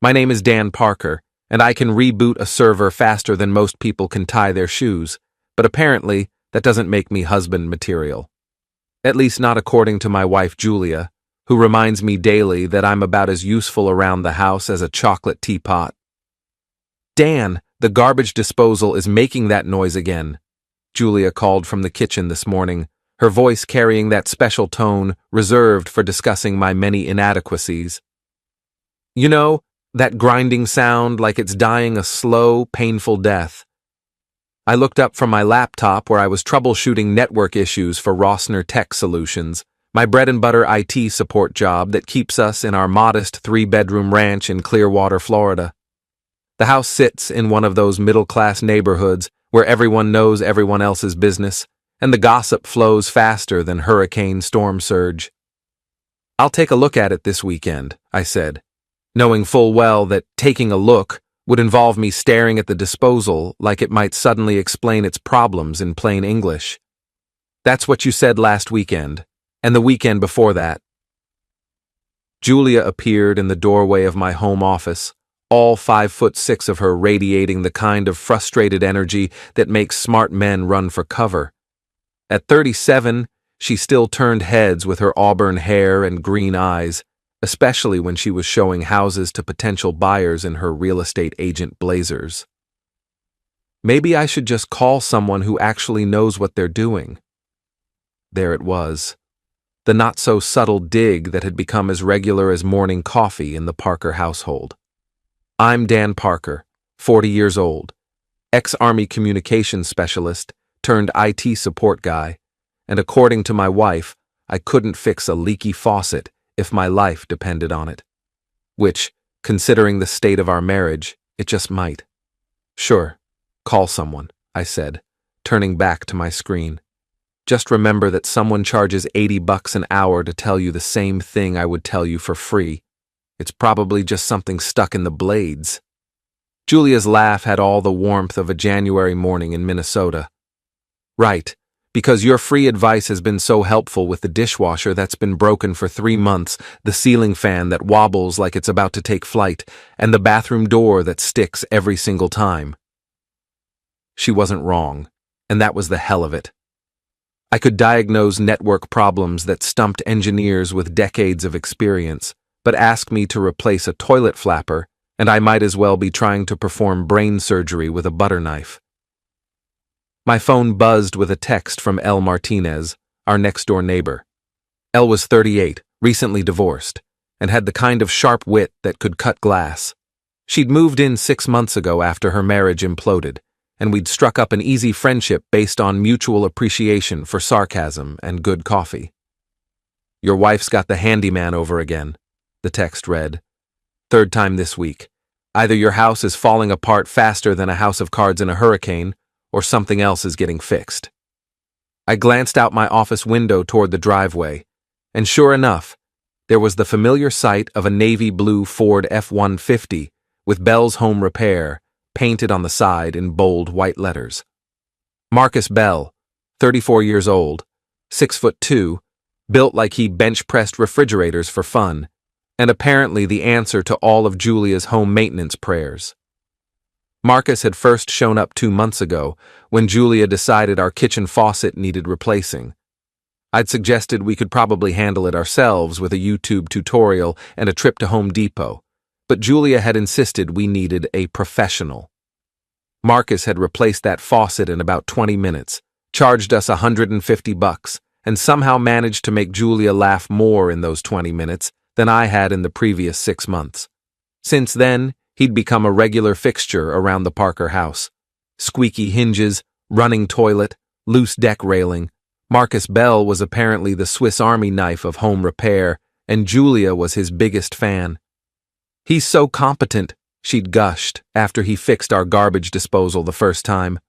My name is Dan Parker, and I can reboot a server faster than most people can tie their shoes, but apparently that doesn't make me husband material. At least not according to my wife Julia, who reminds me daily that I'm about as useful around the house as a chocolate teapot. Dan, the garbage disposal is making that noise again, Julia called from the kitchen this morning, her voice carrying that special tone reserved for discussing my many inadequacies. You know, that grinding sound like it's dying a slow, painful death. I looked up from my laptop where I was troubleshooting network issues for Rossner Tech Solutions, my bread-and-butter IT support job that keeps us in our modest 3-bedroom ranch in Clearwater, Florida. The house sits in one of those middle-class neighborhoods where everyone knows everyone else's business, and the gossip flows faster than hurricane storm surge. "I'll take a look at it this weekend," I said, knowing full well that taking a look would involve me staring at the disposal like it might suddenly explain its problems in plain English. "That's what you said last weekend, and the weekend before that." Julia appeared in the doorway of my home office, all 5'6" of her radiating the kind of frustrated energy that makes smart men run for cover. At 37, she still turned heads with her auburn hair and green eyes, especially when she was showing houses to potential buyers in her real estate agent blazers. Maybe I should just call someone who actually knows what they're doing. There it was, the not-so-subtle dig that had become as regular as morning coffee in the Parker household. I'm Dan Parker, 40 years old, ex-Army communications specialist turned IT support guy, and according to my wife, I couldn't fix a leaky faucet if my life depended on it. Which, considering the state of our marriage, it just might. "Sure, call someone," I said, turning back to my screen. "Just remember that someone charges $80 an hour to tell you the same thing I would tell you for free. It's probably just something stuck in the blades." Julia's laugh had all the warmth of a January morning in Minnesota. "Right, because your free advice has been so helpful with the dishwasher that's been broken for 3 months, the ceiling fan that wobbles like it's about to take flight, and the bathroom door that sticks every single time." She wasn't wrong, and that was the hell of it. I could diagnose network problems that stumped engineers with decades of experience, but ask me to replace a toilet flapper, and I might as well be trying to perform brain surgery with a butter knife. My phone buzzed with a text from Elle Martinez, our next-door neighbor. Elle was 38, recently divorced, and had the kind of sharp wit that could cut glass. She'd moved in 6 months ago after her marriage imploded, and we'd struck up an easy friendship based on mutual appreciation for sarcasm and good coffee. "Your wife's got the handyman over again," the text read. "Third time this week. Either your house is falling apart faster than a house of cards in a hurricane, or something else is getting fixed." I glanced out my office window toward the driveway, and sure enough, there was the familiar sight of a navy blue Ford F-150 with Bell's Home Repair painted on the side in bold white letters. Marcus Bell, 34 years old, 6'2", built like he bench-pressed refrigerators for fun, and apparently the answer to all of Julia's home maintenance prayers. Marcus had first shown up 2 months ago when Julia decided our kitchen faucet needed replacing. I'd suggested we could probably handle it ourselves with a YouTube tutorial and a trip to Home Depot, but Julia had insisted we needed a professional. Marcus had replaced that faucet in about 20 minutes, charged us $150, and somehow managed to make Julia laugh more in those 20 minutes than I had in the previous 6 months. Since then, he'd become a regular fixture around the Parker house. Squeaky hinges, running toilet, loose deck railing. Marcus Bell was apparently the Swiss Army knife of home repair, and Julia was his biggest fan. "He's so competent," she'd gushed after he fixed our garbage disposal the first time.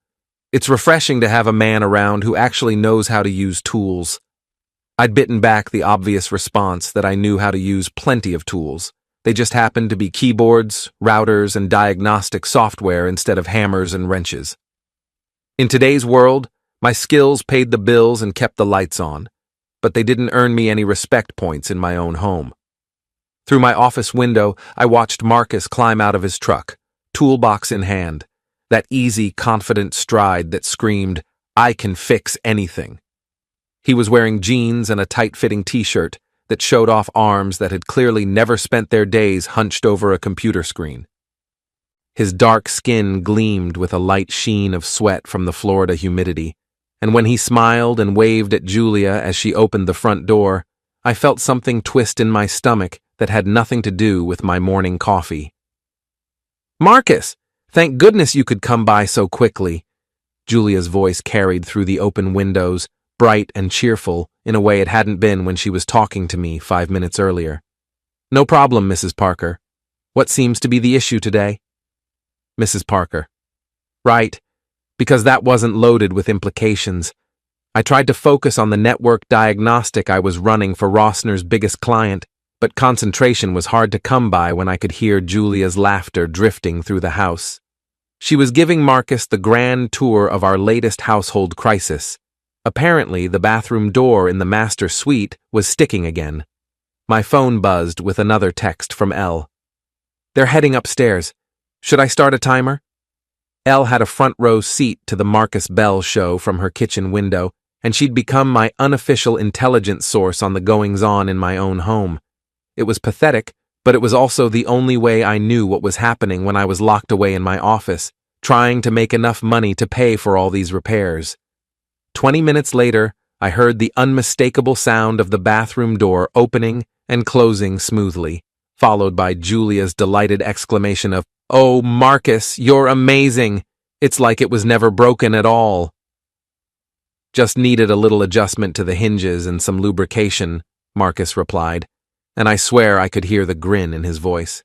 "It's refreshing to have a man around who actually knows how to use tools." I'd bitten back the obvious response that I knew how to use plenty of tools. They just happened to be keyboards, routers, and diagnostic software instead of hammers and wrenches. In today's world, my skills paid the bills and kept the lights on, but they didn't earn me any respect points in my own home. Through my office window, I watched Marcus climb out of his truck, toolbox in hand, that easy, confident stride that screamed, "I can fix anything." He was wearing jeans and a tight-fitting t-shirt that showed off arms that had clearly never spent their days hunched over a computer screen. His dark skin gleamed with a light sheen of sweat from the Florida humidity, and when he smiled and waved at Julia as she opened the front door, I felt something twist in my stomach that had nothing to do with my morning coffee. "Marcus, thank goodness you could come by so quickly." Julia's voice carried through the open windows, bright and cheerful in a way it hadn't been when she was talking to me 5 minutes earlier. "No problem, Mrs. Parker. What seems to be the issue today?" Mrs. Parker. Right, because that wasn't loaded with implications. I tried to focus on the network diagnostic I was running for Rossner's biggest client, but concentration was hard to come by when I could hear Julia's laughter drifting through the house. She was giving Marcus the grand tour of our latest household crisis. Apparently, the bathroom door in the master suite was sticking again. My phone buzzed with another text from Elle. "They're heading upstairs. Should I start a timer?" Elle had a front row seat to the Marcus Bell show from her kitchen window, and she'd become my unofficial intelligence source on the goings-on in my own home. It was pathetic, but it was also the only way I knew what was happening when I was locked away in my office, trying to make enough money to pay for all these repairs. 20 minutes later, I heard the unmistakable sound of the bathroom door opening and closing smoothly, followed by Julia's delighted exclamation of, "Oh, Marcus, you're amazing! It's like it was never broken at all." "Just needed a little adjustment to the hinges and some lubrication," Marcus replied, and I swear I could hear the grin in his voice.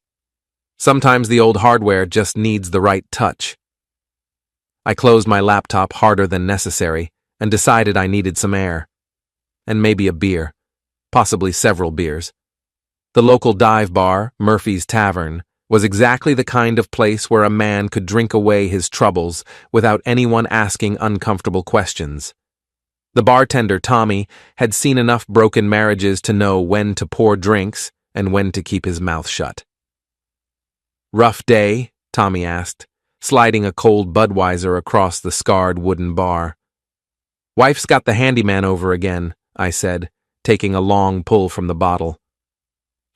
Sometimes the old hardware just needs the right touch. I closed my laptop harder than necessary and decided I needed some air. And maybe a beer. Possibly several beers. The local dive bar, Murphy's Tavern, was exactly the kind of place where a man could drink away his troubles without anyone asking uncomfortable questions. The bartender, Tommy, had seen enough broken marriages to know when to pour drinks and when to keep his mouth shut. "Rough day?" Tommy asked, sliding a cold Budweiser across the scarred wooden bar. "Wife's got the handyman over again," I said, taking a long pull from the bottle.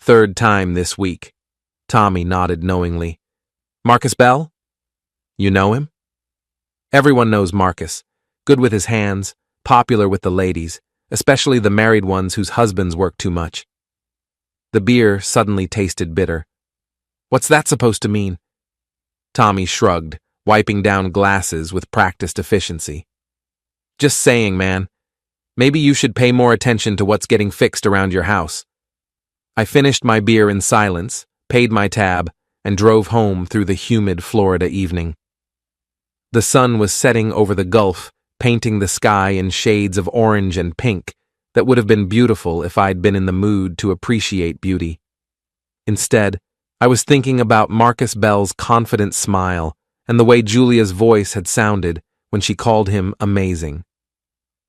"Third time this week." Tommy nodded knowingly. "Marcus Bell? You know him?" Everyone knows Marcus. Good with his hands, popular with the ladies, especially the married ones whose husbands work too much. The beer suddenly tasted bitter. "What's that supposed to mean?" Tommy shrugged, wiping down glasses with practiced efficiency. "Just saying, man. Maybe you should pay more attention to what's getting fixed around your house." I finished my beer in silence, paid my tab, and drove home through the humid Florida evening. The sun was setting over the Gulf, painting the sky in shades of orange and pink that would have been beautiful if I'd been in the mood to appreciate beauty. Instead, I was thinking about Marcus Bell's confident smile and the way Julia's voice had sounded when she called him amazing.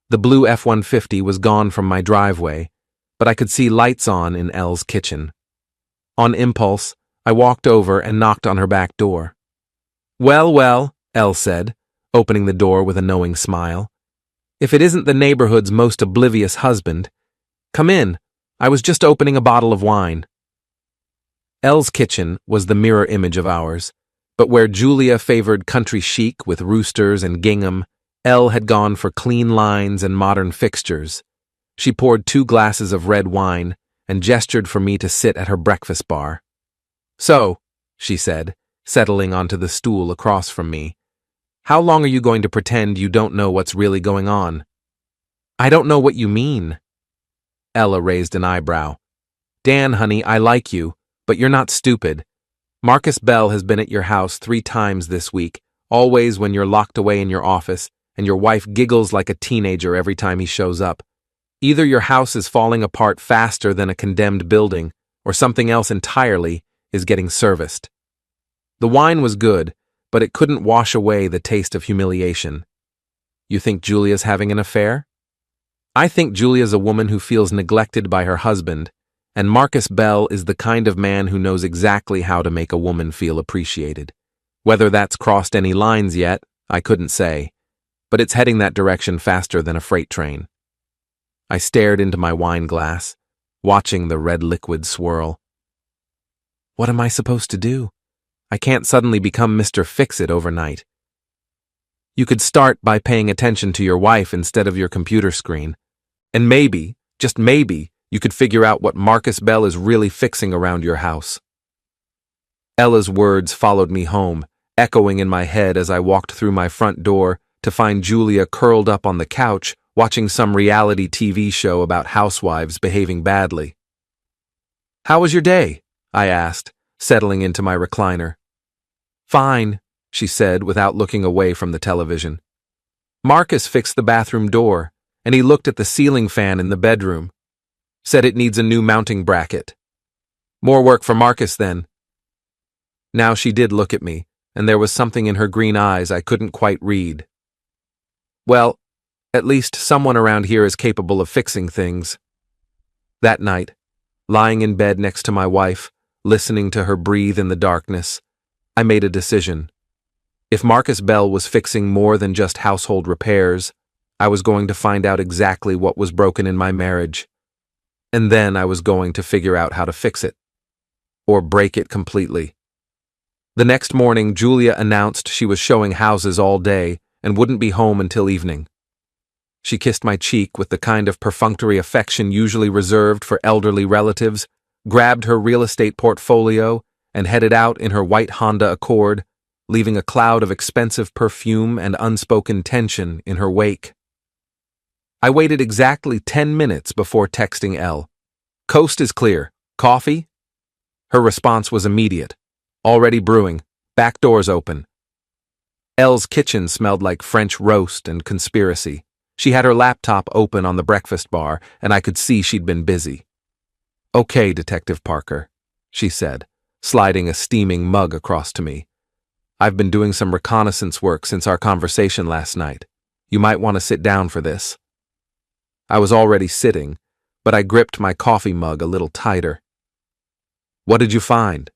The blue F-150 was gone from my driveway, but I could see lights on in Elle's kitchen. On impulse, I walked over and knocked on her back door. "Well, well," Elle said, opening the door with a knowing smile. "If it isn't the neighborhood's most oblivious husband. Come in. I was just opening a bottle of wine." Elle's kitchen was the mirror image of ours, but where Julia favored country chic with roosters and gingham, Elle had gone for clean lines and modern fixtures. She poured 2 glasses of red wine and gestured for me to sit at her breakfast bar. "So," she said, settling onto the stool across from me, "how long are you going to pretend you don't know what's really going on?" "I don't know what you mean." Ella raised an eyebrow. "Dan, honey, I like you, but you're not stupid. Marcus Bell has been at your house 3 times this week, always when you're locked away in your office, and your wife giggles like a teenager every time he shows up. Either your house is falling apart faster than a condemned building, or something else entirely is getting serviced." The wine was good, but it couldn't wash away the taste of humiliation. "You think Julia's having an affair?" "I think Julia's a woman who feels neglected by her husband, And Marcus Bell is the kind of man who knows exactly how to make a woman feel appreciated. Whether that's crossed any lines yet, I couldn't say, but it's heading that direction faster than a freight train. I stared into my wine glass, watching the red liquid swirl. What am I supposed to do? I can't suddenly become Mr. Fix-It overnight. You could start by paying attention to your wife instead of your computer screen. And maybe, just maybe, you could figure out what Marcus Bell is really fixing around your house. Ella's words followed me home, echoing in my head as I walked through my front door to find Julia curled up on the couch watching some reality TV show about housewives behaving badly. "How was your day?" I asked, settling into my recliner. "Fine," she said without looking away from the television. "Marcus fixed the bathroom door, and he looked at the ceiling fan in the bedroom. Said it needs a new mounting bracket. More work for Marcus then." Now she did look at me, and there was something in her green eyes I couldn't quite read. "Well, at least someone around here is capable of fixing things." That night, lying in bed next to my wife, listening to her breathe in the darkness, I made a decision. If Marcus Bell was fixing more than just household repairs, I was going to find out exactly what was broken in my marriage. And then I was going to figure out how to fix it. Or break it completely. The next morning, Julia announced she was showing houses all day and wouldn't be home until evening. She kissed my cheek with the kind of perfunctory affection usually reserved for elderly relatives, grabbed her real estate portfolio, and headed out in her white Honda Accord, leaving a cloud of expensive perfume and unspoken tension in her wake. I waited exactly 10 minutes before texting Elle. "Coast is clear. Coffee?" Her response was immediate. "Already brewing. Back doors open." Elle's kitchen smelled like French roast and conspiracy. She had her laptop open on the breakfast bar, and I could see she'd been busy. "Okay, Detective Parker," she said, sliding a steaming mug across to me. "I've been doing some reconnaissance work since our conversation last night. You might want to sit down for this." I was already sitting, but I gripped my coffee mug a little tighter. "What did you find?"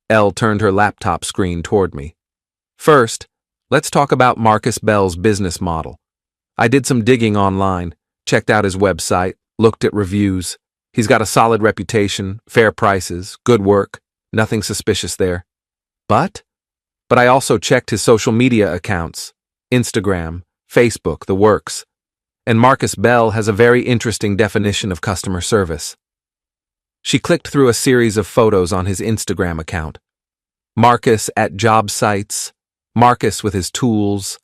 Elle turned her laptop screen toward me. "First, let's talk about Marcus Bell's business model. I did some digging online, checked out his website, looked at reviews. He's got a solid reputation, fair prices, good work, nothing suspicious there. But I also checked his social media accounts, Instagram, Facebook, the works. And Marcus Bell has a very interesting definition of customer service." She clicked through a series of photos on his Instagram account. Marcus at job sites, Marcus with his tools,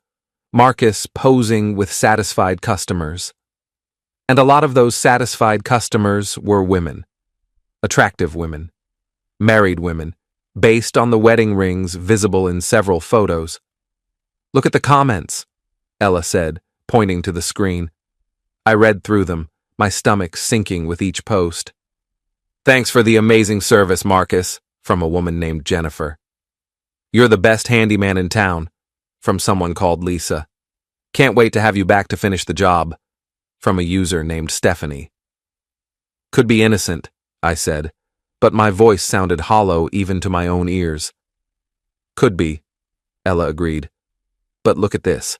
Marcus posing with satisfied customers. And a lot of those satisfied customers were women. Attractive women. Married women, based on the wedding rings visible in several photos. "Look at the comments," Ella said, pointing to the screen. I read through them, my stomach sinking with each post. "Thanks for the amazing service, Marcus," from a woman named Jennifer. "You're the best handyman in town," from someone called Lisa. "Can't wait to have you back to finish the job," from a user named Stephanie. "Could be innocent," I said, but my voice sounded hollow even to my own ears. "Could be," Ella agreed. "But look at this."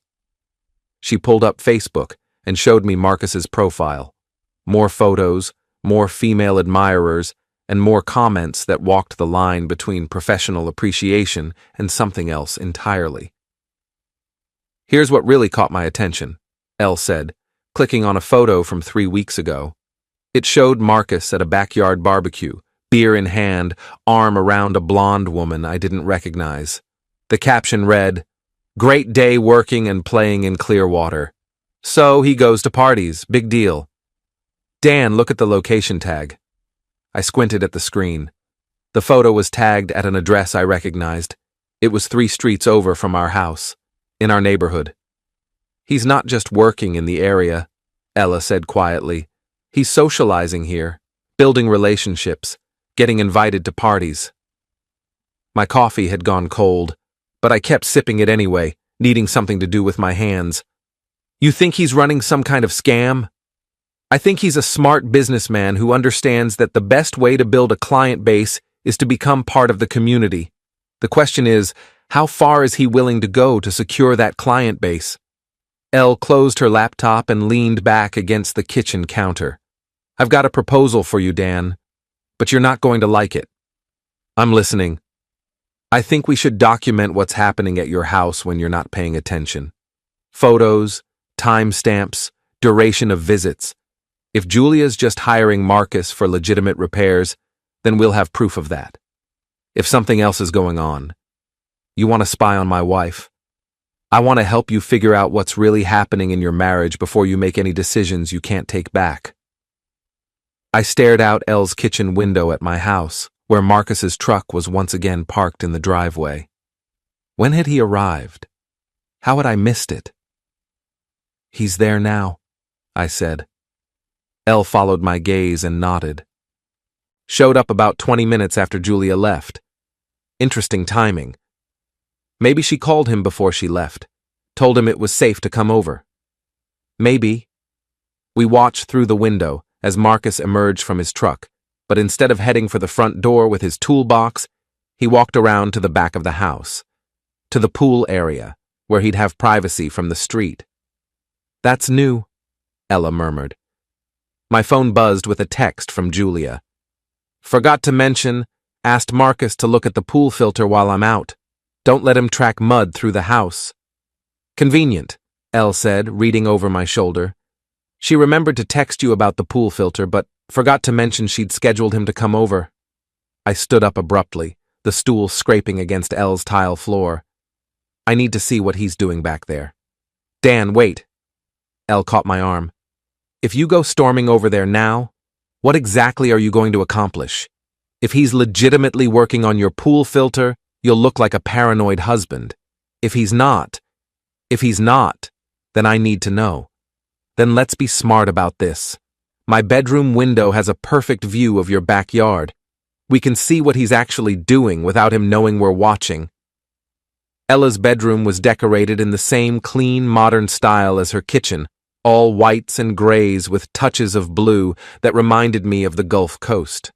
She pulled up Facebook and showed me Marcus's profile. More photos, more female admirers, and more comments that walked the line between professional appreciation and something else entirely. "Here's what really caught my attention," Elle said, clicking on a photo from 3 weeks ago. It showed Marcus at a backyard barbecue, beer in hand, arm around a blonde woman I didn't recognize. The caption read, "Great day working and playing in Clearwater. So he goes to parties, big deal." "Dan, look at the location tag." I squinted at the screen. The photo was tagged at an address I recognized. It was 3 streets over from our house, in our neighborhood. "He's not just working in the area," Ella said quietly. "He's socializing here, building relationships, getting invited to parties." My coffee had gone cold, but I kept sipping it anyway, needing something to do with my hands. "You think he's running some kind of scam?" I think he's a smart businessman who understands that the best way to build a client base is to become part of the community. The question is, how far is he willing to go to secure that client base? Elle closed her laptop and leaned back against the kitchen counter. I've got a proposal for you, Dan, but you're not going to like it. I'm listening. I think we should document what's happening at your house when you're not paying attention. Photos, timestamps, duration of visits. If Julia's just hiring Marcus for legitimate repairs, then we'll have proof of that. If something else is going on, you want to spy on my wife. I want to help you figure out what's really happening in your marriage before you make any decisions you can't take back. I stared out Elle's kitchen window at my house, where Marcus's truck was once again parked in the driveway. When had he arrived? How had I missed it? He's there now, I said. Elle followed my gaze and nodded. Showed up about 20 minutes after Julia left. Interesting timing. Maybe she called him before she left, told him it was safe to come over. Maybe. We watched through the window as Marcus emerged from his truck, but instead of heading for the front door with his toolbox, he walked around to the back of the house, to the pool area, where he'd have privacy from the street. That's new, Ella murmured. My phone buzzed with a text from Julia. Forgot to mention, asked Marcus to look at the pool filter while I'm out. Don't let him track mud through the house. Convenient, Elle said, reading over my shoulder. She remembered to text you about the pool filter, but forgot to mention she'd scheduled him to come over. I stood up abruptly, the stool scraping against Elle's tile floor. I need to see what he's doing back there. Dan, wait. Elle caught my arm. If you go storming over there now, what exactly are you going to accomplish? If he's legitimately working on your pool filter, you'll look like a paranoid husband. If he's not, then I need to know. Then let's be smart about this. My bedroom window has a perfect view of your backyard. We can see what he's actually doing without him knowing we're watching. Ella's bedroom was decorated in the same clean, modern style as her kitchen, all whites and grays with touches of blue that reminded me of the Gulf Coast.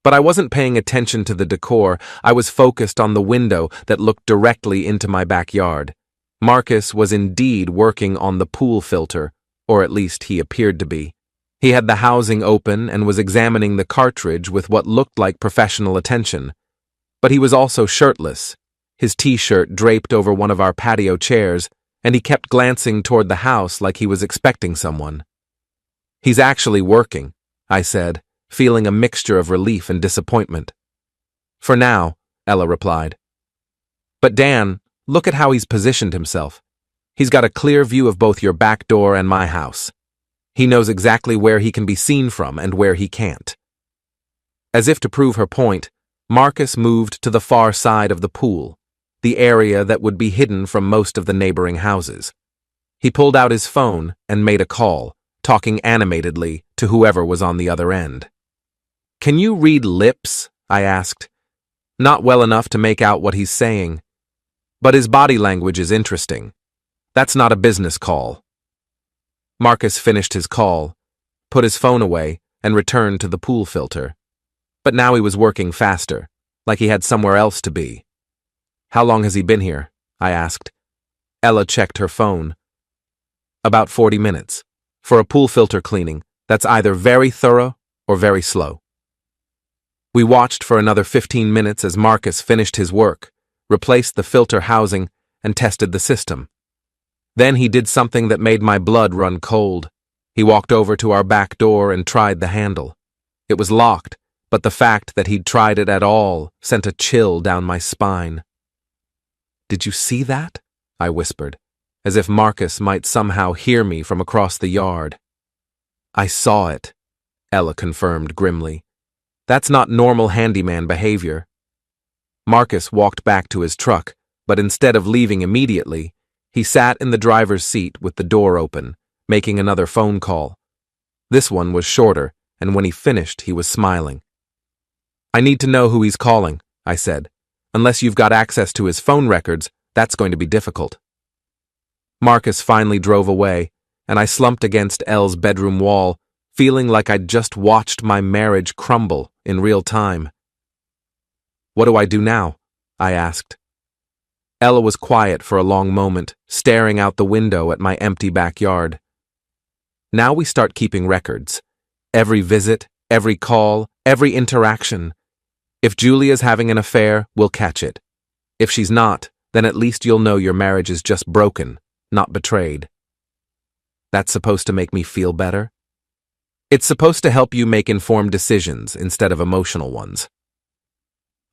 But I wasn't paying attention to the decor. I was focused on the window that looked directly into my backyard. Marcus was indeed working on the pool filter, or at least he appeared to be. He had the housing open and was examining the cartridge with what looked like professional attention. But he was also shirtless, his t-shirt draped over one of our patio chairs, and he kept glancing toward the house like he was expecting someone. He's actually working, I said, feeling a mixture of relief and disappointment. For now, Ella replied. But Dan, look at how he's positioned himself. He's got a clear view of both your back door and my house. He knows exactly where he can be seen from and where he can't. As if to prove her point, Marcus moved to the far side of the pool, the area that would be hidden from most of the neighboring houses. He pulled out his phone and made a call, talking animatedly to whoever was on the other end. Can you read lips? I asked. Not well enough to make out what he's saying. But his body language is interesting. That's not a business call. Marcus finished his call, put his phone away, and returned to the pool filter. But now he was working faster, like he had somewhere else to be. How long has he been here? I asked. Ella checked her phone. About 40 minutes. For a pool filter cleaning, that's either very thorough or very slow. We watched for another 15 minutes as Marcus finished his work, replaced the filter housing, and tested the system. Then he did something that made my blood run cold. He walked over to our back door and tried the handle. It was locked, but the fact that he'd tried it at all sent a chill down my spine. Did you see that? I whispered, as if Marcus might somehow hear me from across the yard. I saw it, Ella confirmed grimly. That's not normal handyman behavior. Marcus walked back to his truck, but instead of leaving immediately, he sat in the driver's seat with the door open, making another phone call. This one was shorter, and when he finished, he was smiling. I need to know who he's calling, I said. Unless you've got access to his phone records, that's going to be difficult. Marcus finally drove away, and I slumped against Elle's bedroom wall, feeling like I'd just watched my marriage crumble in real time. "What do I do now?" I asked. Ella was quiet for a long moment, staring out the window at my empty backyard. "Now we start keeping records. Every visit, every call, every interaction. If Julia's having an affair, we'll catch it. If she's not, then at least you'll know your marriage is just broken, not betrayed." That's supposed to make me feel better? It's supposed to help you make informed decisions instead of emotional ones.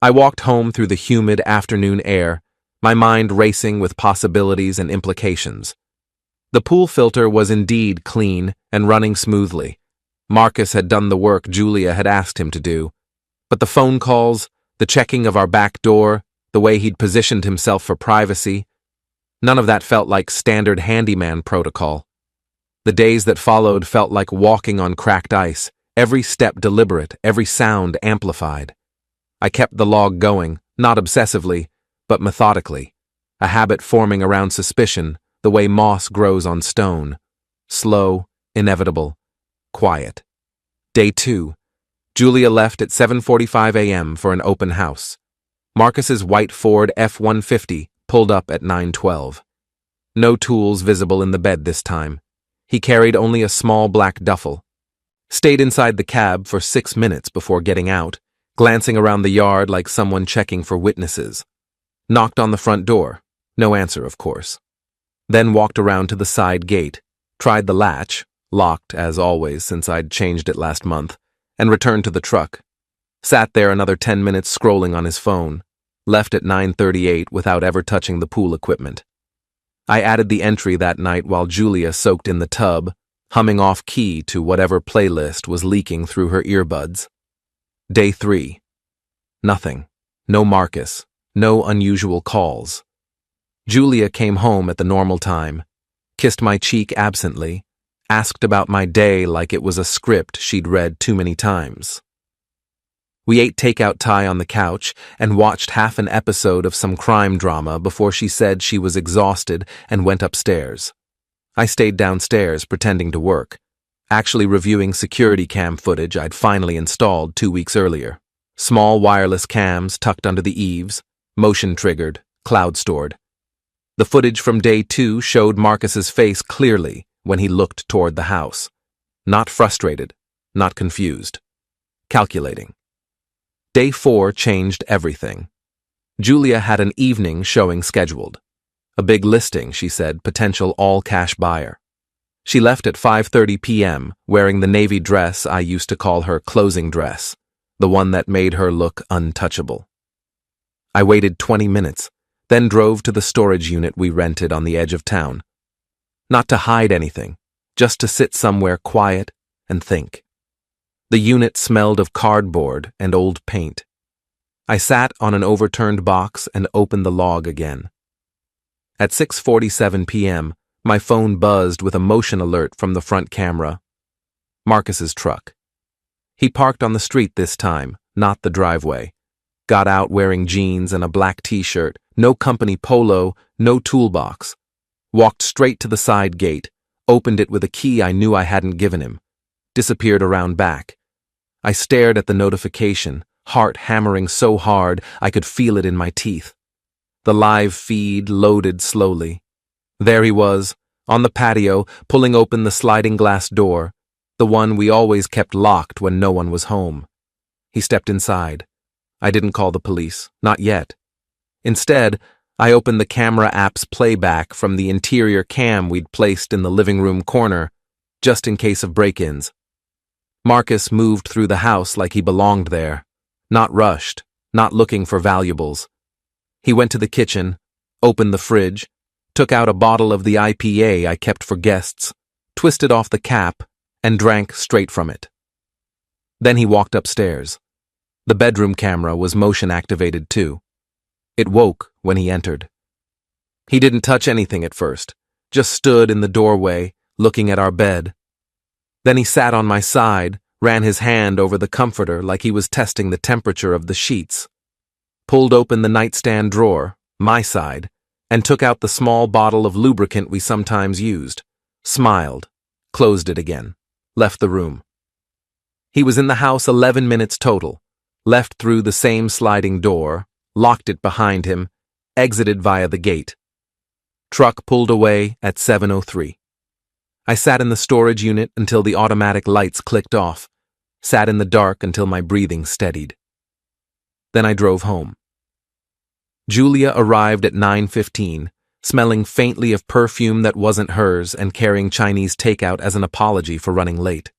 I walked home through the humid afternoon air, my mind racing with possibilities and implications. The pool filter was indeed clean and running smoothly. Marcus had done the work Julia had asked him to do. But the phone calls, the checking of our back door, the way he'd positioned himself for privacy, none of that felt like standard handyman protocol. The days that followed felt like walking on cracked ice, every step deliberate, every sound amplified. I kept the log going, not obsessively, but methodically, a habit forming around suspicion, the way moss grows on stone. Slow, inevitable, quiet. Day 2. Julia left at 7:45 a.m. for an open house. Marcus's white Ford F-150 pulled up at 9:12. No tools visible in the bed this time. He carried only a small black duffel. Stayed inside the cab for 6 minutes before getting out, glancing around the yard like someone checking for witnesses. Knocked on the front door. No answer, of course. Then walked around to the side gate, tried the latch, locked as always since I'd changed it last month, and returned to the truck. Sat there another 10 minutes scrolling on his phone. Left at 9:38 without ever touching the pool equipment. I added the entry that night while Julia soaked in the tub, humming off key to whatever playlist was leaking through her earbuds. Day 3. Nothing. No Marcus. No unusual calls. Julia came home at the normal time, kissed my cheek absently, asked about my day like it was a script she'd read too many times. We ate takeout Thai on the couch and watched half an episode of some crime drama before she said she was exhausted and went upstairs. I stayed downstairs pretending to work, actually reviewing security cam footage I'd finally installed 2 weeks earlier. Small wireless cams tucked under the eaves, motion-triggered, cloud-stored. The footage from day 2 showed Marcus's face clearly when he looked toward the house. Not frustrated, not confused. Calculating. Day 4 changed everything. Julia had an evening showing scheduled. A big listing, she said, potential all-cash buyer. She left at 5:30 p.m., wearing the navy dress I used to call her closing dress, the one that made her look untouchable. I waited 20 minutes, then drove to the storage unit we rented on the edge of town. Not to hide anything, just to sit somewhere quiet and think. The unit smelled of cardboard and old paint. I sat on an overturned box and opened the log again. At 6:47 p.m., my phone buzzed with a motion alert from the front camera. Marcus's truck. He parked on the street this time, not the driveway. Got out wearing jeans and a black t-shirt, no company polo, no toolbox. Walked straight to the side gate, opened it with a key I knew I hadn't given him. Disappeared around back. I stared at the notification, heart hammering so hard I could feel it in my teeth. The live feed loaded slowly. There he was, on the patio, pulling open the sliding glass door, the one we always kept locked when no one was home. He stepped inside. I didn't call the police, not yet. Instead, I opened the camera app's playback from the interior cam we'd placed in the living room corner, just in case of break-ins. Marcus moved through the house like he belonged there, not rushed, not looking for valuables. He went to the kitchen, opened the fridge, took out a bottle of the IPA I kept for guests, twisted off the cap, and drank straight from it. Then he walked upstairs. The bedroom camera was motion-activated too. It woke when he entered. He didn't touch anything at first, just stood in the doorway, looking at our bed. Then he sat on my side, ran his hand over the comforter like he was testing the temperature of the sheets, pulled open the nightstand drawer, my side, and took out the small bottle of lubricant we sometimes used, smiled, closed it again, left the room. He was in the house 11 minutes total, left through the same sliding door, locked it behind him, exited via the gate. Truck pulled away at 7:03. I sat in the storage unit until the automatic lights clicked off, sat in the dark until my breathing steadied. Then I drove home. Julia arrived at 9:15, smelling faintly of perfume that wasn't hers and carrying Chinese takeout as an apology for running late.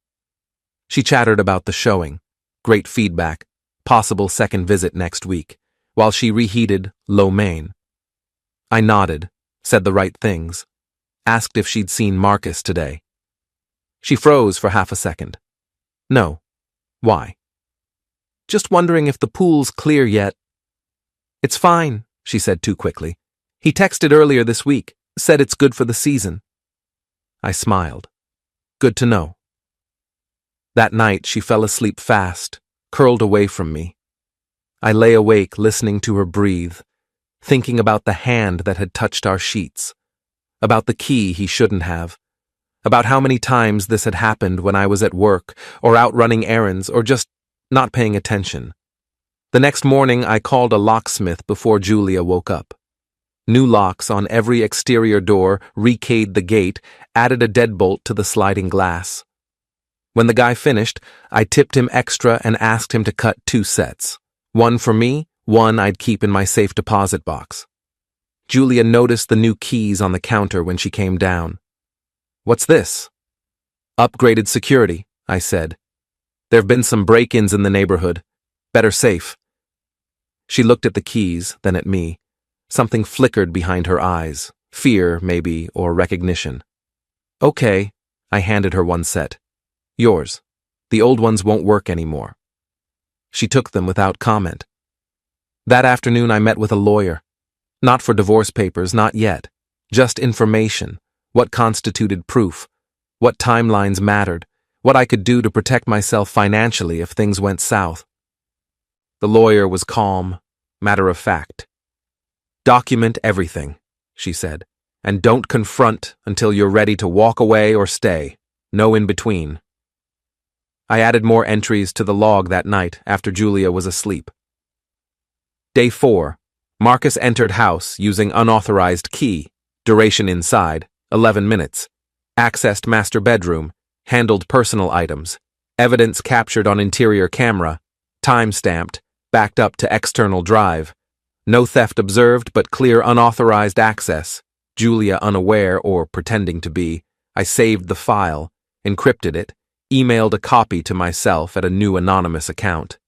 She chattered about the showing, great feedback, possible second visit next week, while she reheated lo mein. I nodded, said the right things, asked if she'd seen Marcus today. She froze for half a second. No. Why? Just wondering if the pool's clear yet. It's fine, she said too quickly. He texted earlier this week, said it's good for the season. I smiled. Good to know. That night she fell asleep fast, curled away from me. I lay awake listening to her breathe, thinking about the hand that had touched our sheets, about the key he shouldn't have, about how many times this had happened when I was at work or out running errands or just not paying attention. The next morning I called a locksmith before Julia woke up. New locks on every exterior door, rekeyed the gate, added a deadbolt to the sliding glass. When the guy finished, I tipped him extra and asked him to cut 2 sets. One for me, one I'd keep in my safe deposit box. Julia noticed the new keys on the counter when she came down. What's this? Upgraded security, I said. There've been some break-ins in the neighborhood. Better safe. She looked at the keys, then at me. Something flickered behind her eyes. Fear, maybe, or recognition. Okay, I handed her one set. Yours. The old ones won't work anymore. She took them without comment. That afternoon I met with a lawyer. Not for divorce papers, not yet. Just information. What constituted proof. What timelines mattered. What I could do to protect myself financially if things went south. The lawyer was calm, matter of fact. Document everything, she said, and don't confront until you're ready to walk away or stay. No in between. I added more entries to the log that night after Julia was asleep. Day 4. Marcus entered house using unauthorized key. Duration inside, 11 minutes. Accessed master bedroom. Handled personal items. Evidence captured on interior camera. Time stamped. Backed up to external drive. No theft observed, but clear unauthorized access. Julia unaware or pretending to be. I saved the file, encrypted it, emailed a copy to myself at a new anonymous account.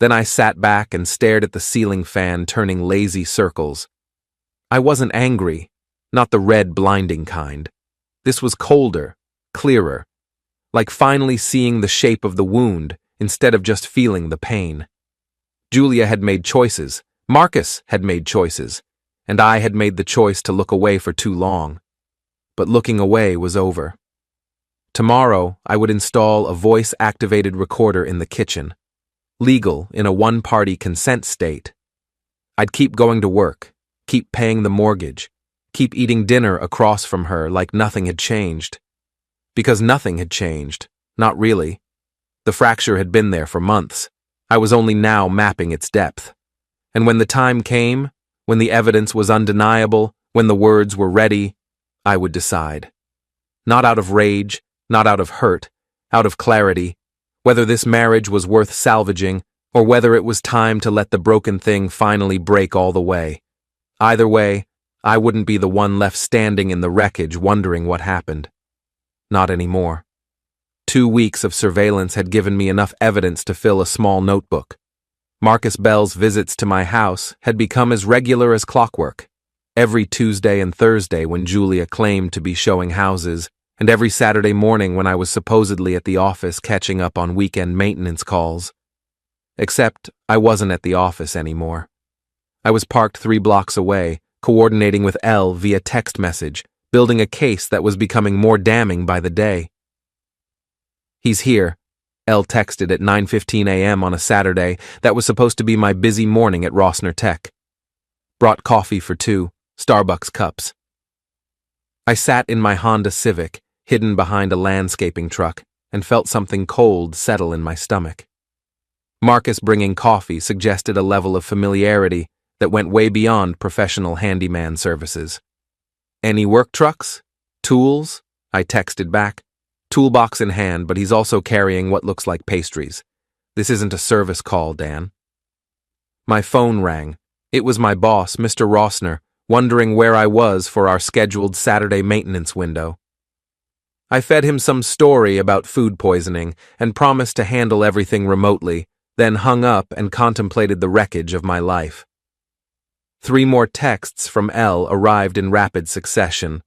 Then I sat back and stared at the ceiling fan turning lazy circles. I wasn't angry, not the red blinding kind. This was colder, clearer, like finally seeing the shape of the wound instead of just feeling the pain. Julia had made choices, Marcus had made choices, and I had made the choice to look away for too long. But looking away was over. Tomorrow, I would install a voice-activated recorder in the kitchen. Legal in a one-party consent state. I'd keep going to work, keep paying the mortgage, keep eating dinner across from her like nothing had changed. Because nothing had changed, not really. The fracture had been there for months. I was only now mapping its depth. And when the time came, when the evidence was undeniable, when the words were ready, I would decide. Not out of rage, not out of hurt, out of clarity, whether this marriage was worth salvaging or whether it was time to let the broken thing finally break all the way. Either way, I wouldn't be the one left standing in the wreckage wondering what happened. Not anymore. 2 weeks of surveillance had given me enough evidence to fill a small notebook. Marcus Bell's visits to my house had become as regular as clockwork. Every Tuesday and Thursday when Julia claimed to be showing houses, and every Saturday morning when I was supposedly at the office catching up on weekend maintenance calls. Except I wasn't at the office anymore. I was parked 3 blocks away, coordinating with Elle via text message, building a case that was becoming more damning by the day. He's here, Elle texted at 9:15 a.m. on a Saturday that was supposed to be my busy morning at Rossner Tech. Brought coffee for 2, Starbucks cups. I sat in my Honda Civic, hidden behind a landscaping truck, and felt something cold settle in my stomach. Marcus bringing coffee suggested a level of familiarity that went way beyond professional handyman services. "Any work trucks? Tools?" I texted back. "Toolbox in hand, but he's also carrying what looks like pastries. This isn't a service call, Dan." My phone rang. It was my boss, Mr. Rossner, wondering where I was for our scheduled Saturday maintenance window. I fed him some story about food poisoning and promised to handle everything remotely, then hung up and contemplated the wreckage of my life. 3 more texts from Elle arrived in rapid succession.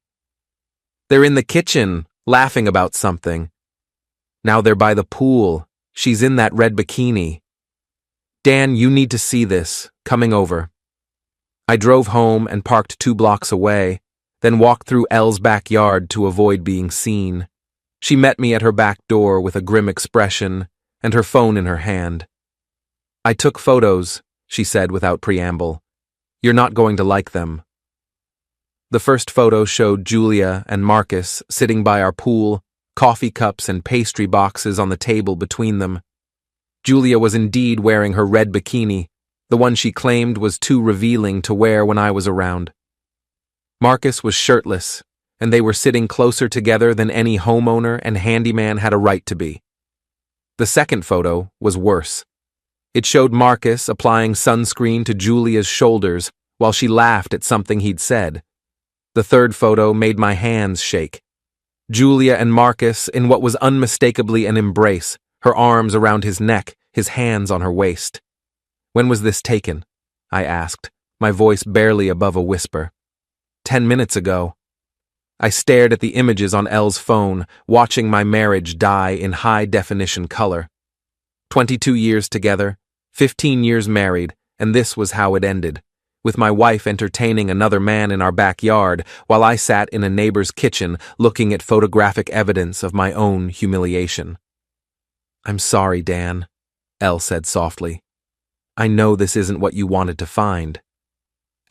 "They're in the kitchen, laughing about something. Now they're by the pool. She's in that red bikini. Dan, you need to see this. Coming over." I drove home and parked 2 blocks away, then walked through Elle's backyard to avoid being seen. She met me at her back door with a grim expression and her phone in her hand. "I took photos," she said without preamble. "You're not going to like them." The first photo showed Julia and Marcus sitting by our pool, coffee cups and pastry boxes on the table between them. Julia was indeed wearing her red bikini, the one she claimed was too revealing to wear when I was around. Marcus was shirtless, and they were sitting closer together than any homeowner and handyman had a right to be. The second photo was worse. It showed Marcus applying sunscreen to Julia's shoulders while she laughed at something he'd said. The third photo made my hands shake. Julia and Marcus in what was unmistakably an embrace, her arms around his neck, his hands on her waist. "When was this taken?" I asked, my voice barely above a whisper. 10 minutes ago." I stared at the images on Elle's phone, watching my marriage die in high-definition color. 22 years together, 15 years married, and this was how it ended, with my wife entertaining another man in our backyard while I sat in a neighbor's kitchen looking at photographic evidence of my own humiliation. "I'm sorry, Dan," Elle said softly. "I know this isn't what you wanted to find.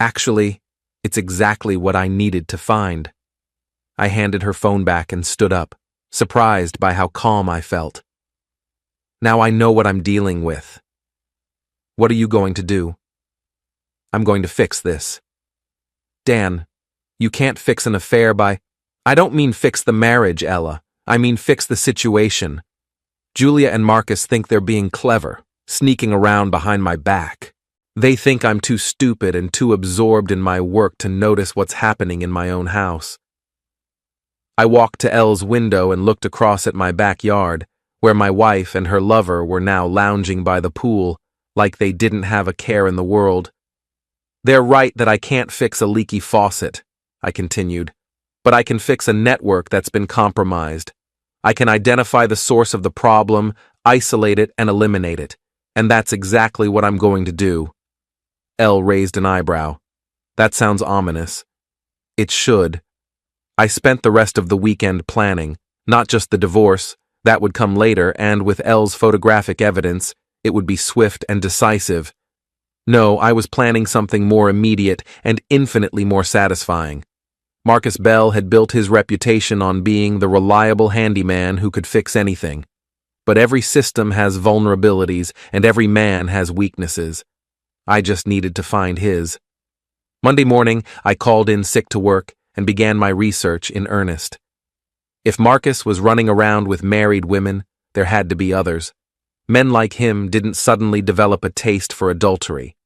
Actually, it's exactly what I needed to find." I handed her phone back and stood up, surprised by how calm I felt. "Now I know what I'm dealing with. What are you going to do?" "I'm going to fix this." "Dan, you can't fix an affair by—" "I don't mean fix the marriage, Ella. I mean fix the situation. Julia and Marcus think they're being clever, sneaking around behind my back. They think I'm too stupid and too absorbed in my work to notice what's happening in my own house." I walked to Elle's window and looked across at my backyard, where my wife and her lover were now lounging by the pool, like they didn't have a care in the world. "They're right that I can't fix a leaky faucet," I continued, "but I can fix a network that's been compromised. I can identify the source of the problem, isolate it, and eliminate it, and that's exactly what I'm going to do." Elle raised an eyebrow. "That sounds ominous." "It should." I spent the rest of the weekend planning, not just the divorce, that would come later, and with Elle's photographic evidence, it would be swift and decisive. No, I was planning something more immediate and infinitely more satisfying. Marcus Bell had built his reputation on being the reliable handyman who could fix anything. But every system has vulnerabilities, and every man has weaknesses. I just needed to find his. Monday morning, I called in sick to work and began my research in earnest. If Marcus was running around with married women, there had to be others. Men like him didn't suddenly develop a taste for adultery.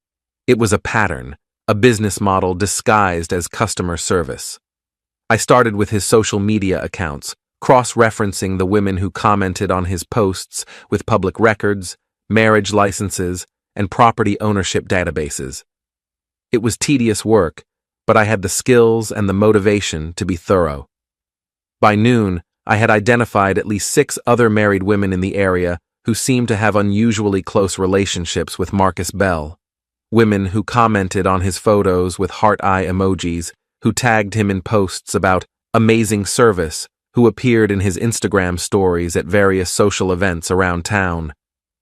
It was a pattern, a business model disguised as customer service. I started with his social media accounts, cross-referencing the women who commented on his posts with public records, marriage licenses, and property ownership databases. It was tedious work, but I had the skills and the motivation to be thorough. By noon, I had identified at least 6 other married women in the area who seemed to have unusually close relationships with Marcus Bell. Women who commented on his photos with heart-eye emojis, who tagged him in posts about amazing service, who appeared in his Instagram stories at various social events around town.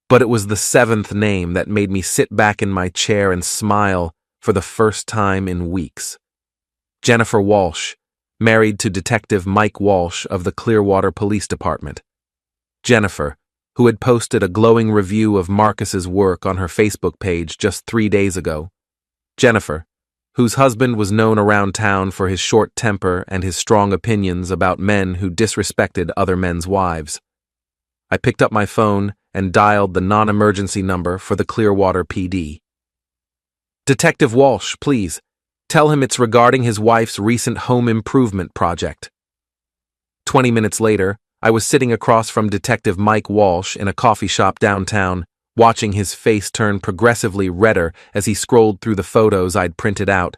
But it was the 7th name that made me sit back in my chair and smile for the first time in weeks. Jennifer Walsh, married to Detective Mike Walsh of the Clearwater Police Department. Jennifer, who had posted a glowing review of Marcus's work on her Facebook page just 3 days ago. Jennifer, whose husband was known around town for his short temper and his strong opinions about men who disrespected other men's wives. I picked up my phone and dialed the non-emergency number for the Clearwater PD. "Detective Walsh, please. Tell him it's regarding his wife's recent home improvement project." 20 minutes later, I was sitting across from Detective Mike Walsh in a coffee shop downtown, watching his face turn progressively redder as he scrolled through the photos I'd printed out.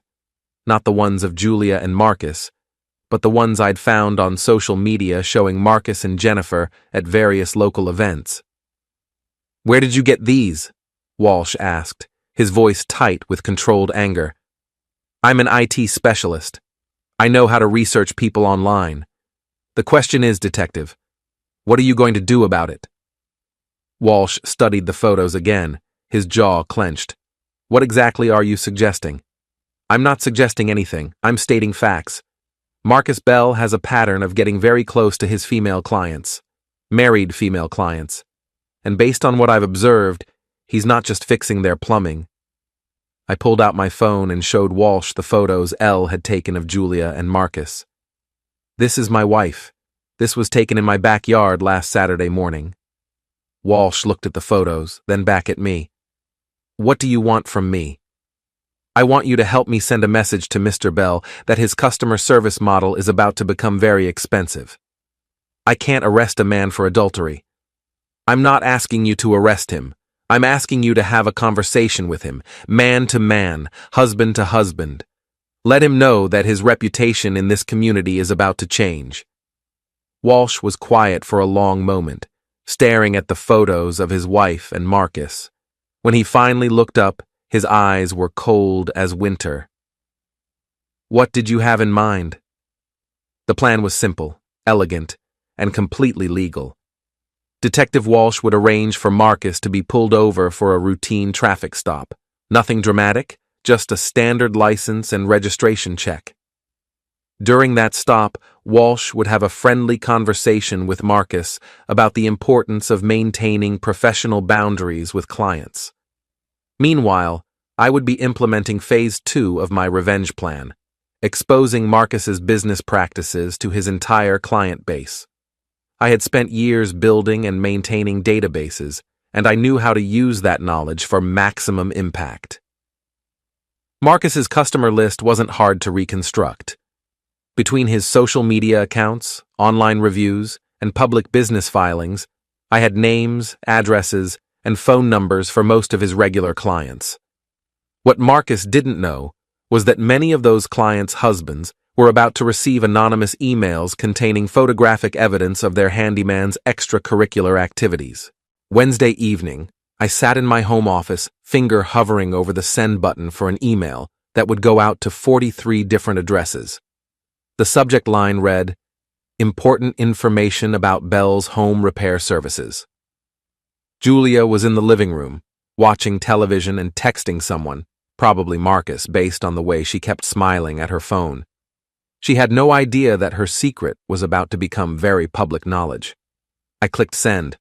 Not the ones of Julia and Marcus, but the ones I'd found on social media showing Marcus and Jennifer at various local events. "Where did you get these?" Walsh asked, his voice tight with controlled anger. "I'm an IT specialist. I know how to research people online. The question is, Detective, what are you going to do about it?" Walsh studied the photos again, his jaw clenched. "What exactly are you suggesting?" "I'm not suggesting anything. I'm stating facts. Marcus Bell has a pattern of getting very close to his female clients, married female clients. And based on what I've observed, he's not just fixing their plumbing." I pulled out my phone and showed Walsh the photos Elle had taken of Julia and Marcus. "This is my wife. This was taken in my backyard last Saturday morning." Walsh looked at the photos, then back at me. "What do you want from me?" "I want you to help me send a message to Mr. Bell that his customer service model is about to become very expensive. I can't arrest a man for adultery. I'm not asking you to arrest him. I'm asking you to have a conversation with him, man to man, husband to husband. Let him know that his reputation in this community is about to change." Walsh was quiet for a long moment, staring at the photos of his wife and Marcus. When he finally looked up, his eyes were cold as winter. "What did you have in mind?" The plan was simple, elegant, and completely legal. Detective Walsh would arrange for Marcus to be pulled over for a routine traffic stop. Nothing dramatic, just a standard license and registration check. During that stop, Walsh would have a friendly conversation with Marcus about the importance of maintaining professional boundaries with clients. Meanwhile, I would be implementing phase 2 of my revenge plan, exposing Marcus's business practices to his entire client base. I had spent years building and maintaining databases, and I knew how to use that knowledge for maximum impact. Marcus's customer list wasn't hard to reconstruct. Between his social media accounts, online reviews, and public business filings, I had names, addresses, and phone numbers for most of his regular clients. What Marcus didn't know was that many of those clients' husbands were about to receive anonymous emails containing photographic evidence of their handyman's extracurricular activities. Wednesday evening, I sat in my home office, finger hovering over the send button for an email that would go out to 43 different addresses. The subject line read, "Important information about Bell's home repair services." Julia was in the living room, watching television and texting someone, probably Marcus, based on the way she kept smiling at her phone. She had no idea that her secret was about to become very public knowledge. I clicked send.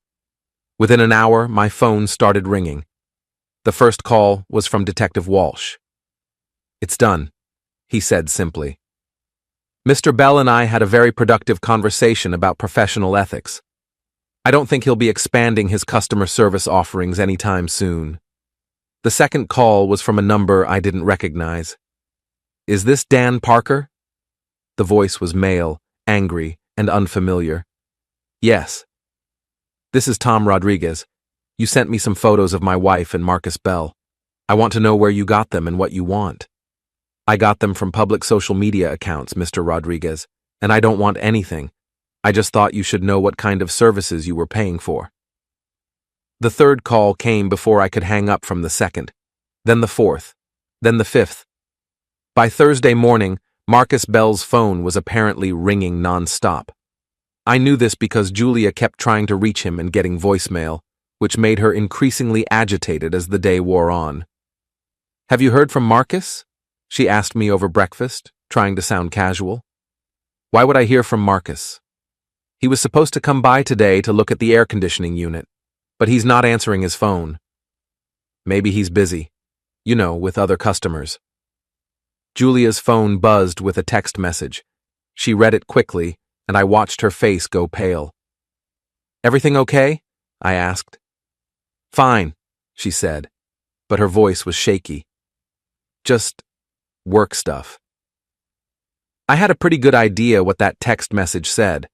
Within an hour, my phone started ringing. The first call was from Detective Walsh. "It's done," he said simply. "Mr. Bell and I had a very productive conversation about professional ethics. I don't think he'll be expanding his customer service offerings anytime soon." The second call was from a number I didn't recognize. "Is this Dan Parker?" The voice was male, angry, and unfamiliar. "Yes." "This is Tom Rodriguez. You sent me some photos of my wife and Marcus Bell. I want to know where you got them and what you want." "I got them from public social media accounts, Mr. Rodriguez, and I don't want anything. I just thought you should know what kind of services you were paying for." The third call came before I could hang up from the second, then the fourth, then the fifth. By Thursday morning, Marcus Bell's phone was apparently ringing non-stop. I knew this because Julia kept trying to reach him and getting voicemail, which made her increasingly agitated as the day wore on. "Have you heard from Marcus?" she asked me over breakfast, trying to sound casual. "Why would I hear from Marcus?" He was supposed to come by today to look at the air conditioning unit, but he's not answering his phone. Maybe he's busy, with other customers. Julia's phone buzzed with a text message. She read it quickly, and I watched her face go pale. "Everything okay?" I asked. "Fine," she said, but her voice was shaky. "Just work stuff." I had a pretty good idea what that text message said.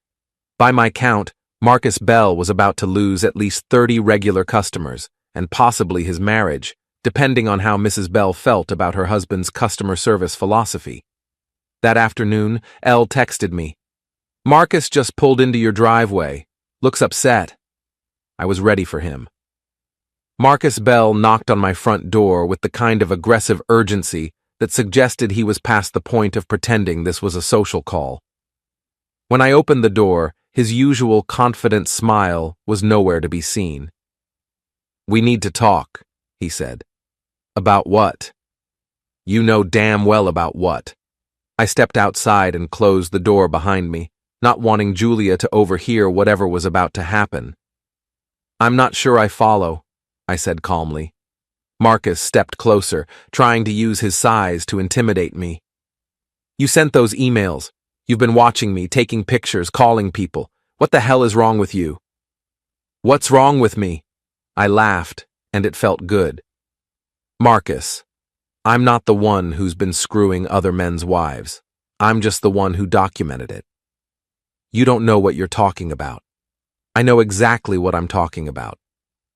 By my count, Marcus Bell was about to lose at least 30 regular customers, and possibly his marriage, depending on how Mrs. Bell felt about her husband's customer service philosophy. That afternoon, Elle texted me, "Marcus just pulled into your driveway. Looks upset." I was ready for him. Marcus Bell knocked on my front door with the kind of aggressive urgency that suggested he was past the point of pretending this was a social call. When I opened the door, his usual confident smile was nowhere to be seen. "We need to talk," he said. "About what?" "You know damn well about what." I stepped outside and closed the door behind me, not wanting Julia to overhear whatever was about to happen. "I'm not sure I follow," I said calmly. Marcus stepped closer, trying to use his size to intimidate me. "You sent those emails. You've been watching me, taking pictures, calling people. What the hell is wrong with you?" "What's wrong with me?" I laughed, and it felt good. "Marcus, I'm not the one who's been screwing other men's wives. I'm just the one who documented it. You don't know what you're talking about. I know exactly what I'm talking about.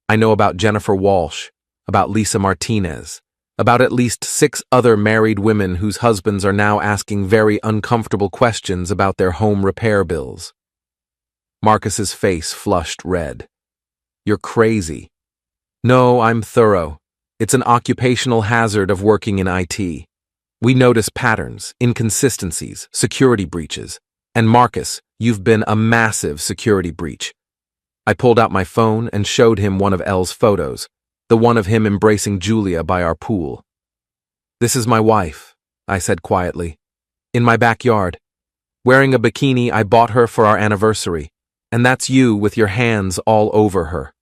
I know about Jennifer Walsh, about Lisa Martinez, about at least 6 other married women whose husbands are now asking very uncomfortable questions about their home repair bills." Marcus's face flushed red. "You're crazy." "No, I'm thorough. It's an occupational hazard of working in IT. We notice patterns, inconsistencies, security breaches. And Marcus, you've been a massive security breach." I pulled out my phone and showed him one of Elle's photos, the one of him embracing Julia by our pool. "This is my wife," I said quietly. "In my backyard. Wearing a bikini I bought her for our anniversary. And that's you with your hands all over her."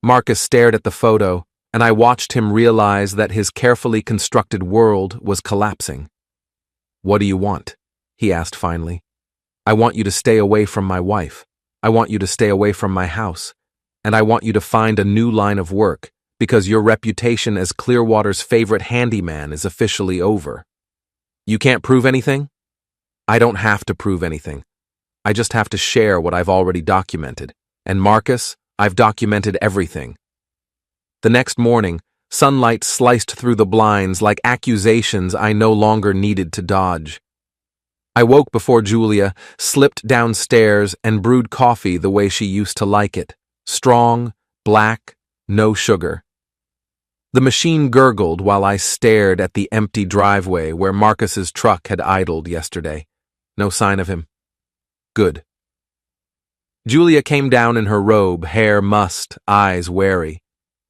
Marcus stared at the photo, and I watched him realize that his carefully constructed world was collapsing. "What do you want?" he asked finally. "I want you to stay away from my wife. I want you to stay away from my house. And I want you to find a new line of work, because your reputation as Clearwater's favorite handyman is officially over." "You can't prove anything?" "I don't have to prove anything. I just have to share what I've already documented. And Marcus, I've documented everything." The next morning, sunlight sliced through the blinds like accusations I no longer needed to dodge. I woke before Julia, slipped downstairs, and brewed coffee the way she used to like it. Strong, black, no sugar. The machine gurgled while I stared at the empty driveway where Marcus's truck had idled yesterday. No sign of him. Good. Julia came down in her robe, hair mussed, eyes wary.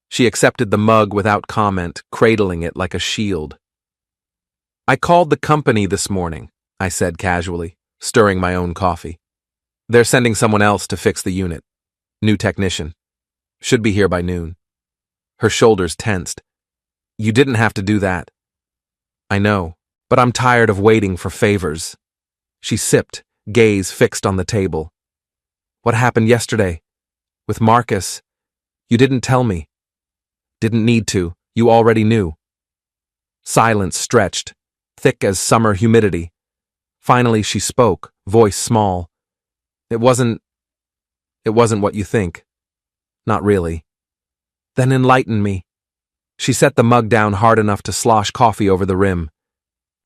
She accepted the mug without comment, cradling it like a shield. "I called the company this morning," I said casually, stirring my own coffee. "They're sending someone else to fix the unit. New technician. Should be here by noon." Her shoulders tensed. "You didn't have to do that." "I know, but I'm tired of waiting for favors." She sipped, gaze fixed on the table. "What happened yesterday? With Marcus? You didn't tell me." "Didn't need to. You already knew." Silence stretched, thick as summer humidity. Finally she spoke, voice small. It wasn't what you think. Not really." "Then enlighten me." She set the mug down hard enough to slosh coffee over the rim.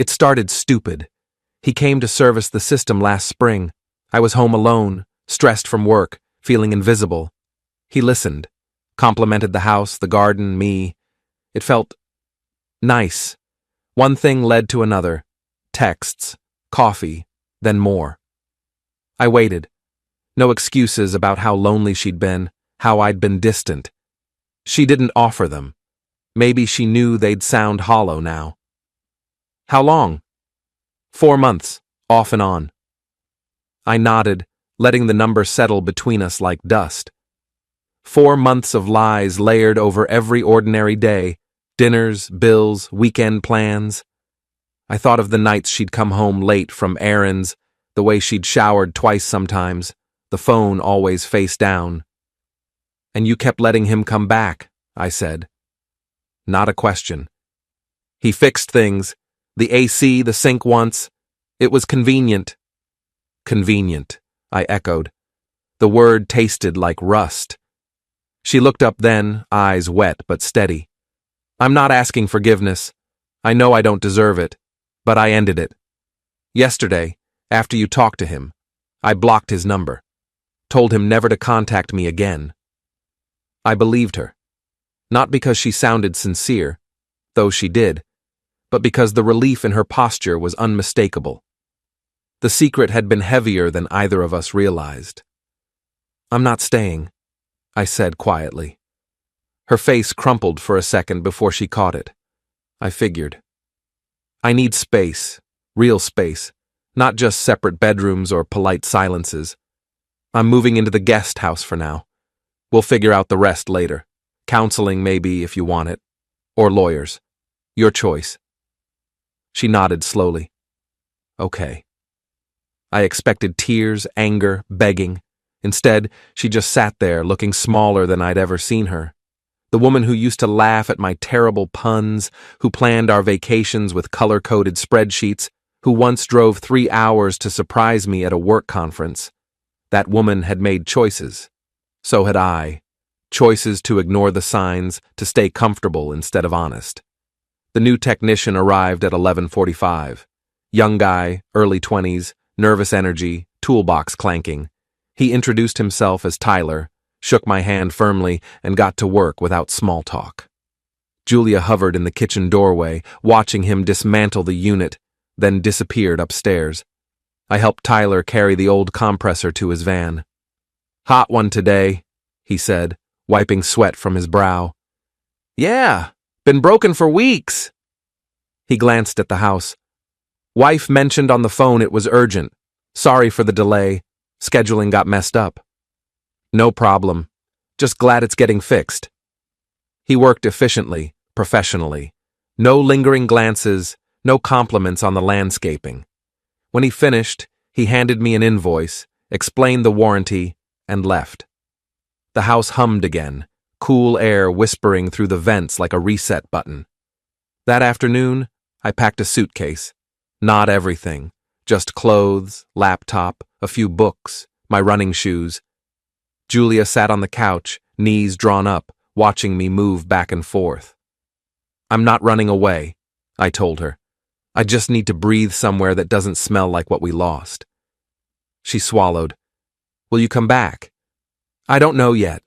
"It started stupid. He came to service the system last spring. I was home alone, stressed from work, feeling invisible. He listened, complimented the house, the garden, me. It felt nice. One thing led to another. Texts, coffee, then more. I waited. No excuses about how lonely she'd been, how I'd been distant. She didn't offer them. Maybe she knew they'd sound hollow now. "How long?" 4 months, off and on." I nodded, letting the number settle between us like dust. 4 months of lies layered over every ordinary day, dinners, bills, weekend plans. I thought of the nights she'd come home late from errands, the way she'd showered twice sometimes, the phone always face down. "And you kept letting him come back," I said. Not a question. "He fixed things. The AC, the sink once. It was convenient." Convenient, I echoed. The word tasted like rust. She looked up then, eyes wet but steady. "I'm not asking forgiveness. I know I don't deserve it, but I ended it. Yesterday, after you talked to him, I blocked his number, told him never to contact me again." I believed her. Not because she sounded sincere, though she did, but because the relief in her posture was unmistakable. The secret had been heavier than either of us realized. "I'm not staying," I said quietly. Her face crumpled for a second before she caught it. I figured. "I need space, real space, not just separate bedrooms or polite silences. I'm moving into the guest house for now. We'll figure out the rest later. Counseling maybe if you want it. Or lawyers. Your choice." She nodded slowly. "Okay." I expected tears, anger, begging. Instead, she just sat there looking smaller than I'd ever seen her. The woman who used to laugh at my terrible puns, who planned our vacations with color-coded spreadsheets, who once drove 3 hours to surprise me at a work conference. That woman had made choices. So had I. Choices to ignore the signs, to stay comfortable instead of honest. The new technician arrived at 11:45. Young guy, early 20s, nervous energy, toolbox clanking. He introduced himself as Tyler, shook my hand firmly, and got to work without small talk. Julia hovered in the kitchen doorway, watching him dismantle the unit, then disappeared upstairs. I helped Tyler carry the old compressor to his van. "Hot one today," he said, wiping sweat from his brow. "Yeah, been broken for weeks." He glanced at the house. "Wife mentioned on the phone it was urgent. Sorry for the delay. Scheduling got messed up." "No problem. Just glad it's getting fixed." He worked efficiently, professionally. No lingering glances, no compliments on the landscaping. When he finished, he handed me an invoice, explained the warranty, and left. The house hummed again, cool air whispering through the vents like a reset button. That afternoon, I packed a suitcase. Not everything, just clothes, laptop, a few books, my running shoes. Julia sat on the couch, knees drawn up, watching me move back and forth. "I'm not running away," I told her. "I just need to breathe somewhere that doesn't smell like what we lost." She swallowed. "Will you come back?" "I don't know yet."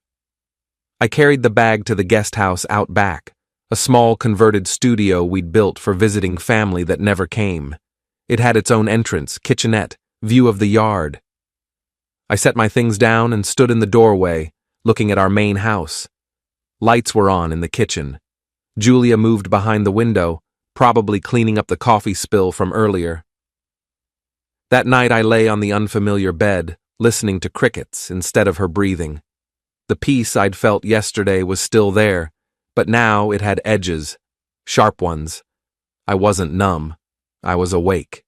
I carried the bag to the guest house out back, a small converted studio we'd built for visiting family that never came. It had its own entrance, kitchenette, view of the yard. I set my things down and stood in the doorway, looking at our main house. Lights were on in the kitchen. Julia moved behind the window, probably cleaning up the coffee spill from earlier. That night I lay on the unfamiliar bed, listening to crickets instead of her breathing. The peace I'd felt yesterday was still there, but now it had edges, sharp ones. I wasn't numb. I was awake.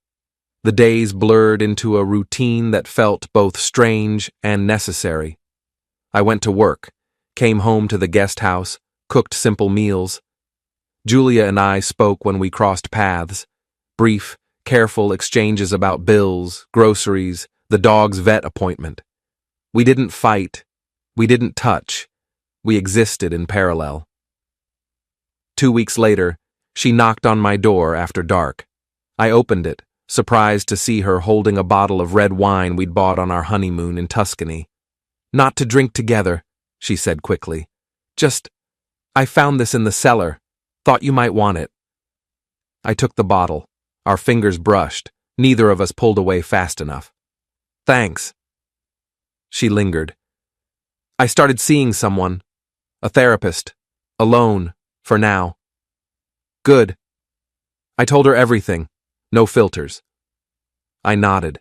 The days blurred into a routine that felt both strange and necessary. I went to work, came home to the guest house, cooked simple meals. Julia and I spoke when we crossed paths, brief, careful exchanges about bills, groceries, the dog's vet appointment. We didn't fight. We didn't touch. We existed in parallel. 2 weeks later, she knocked on my door after dark. I opened it, surprised to see her holding a bottle of red wine we'd bought on our honeymoon in Tuscany. "Not to drink together," she said quickly. "Just, I found this in the cellar. Thought you might want it." I took the bottle. Our fingers brushed. Neither of us pulled away fast enough. "Thanks." She lingered. "I started seeing someone. A therapist. Alone, for now." "Good." I told her everything. No filters. I nodded.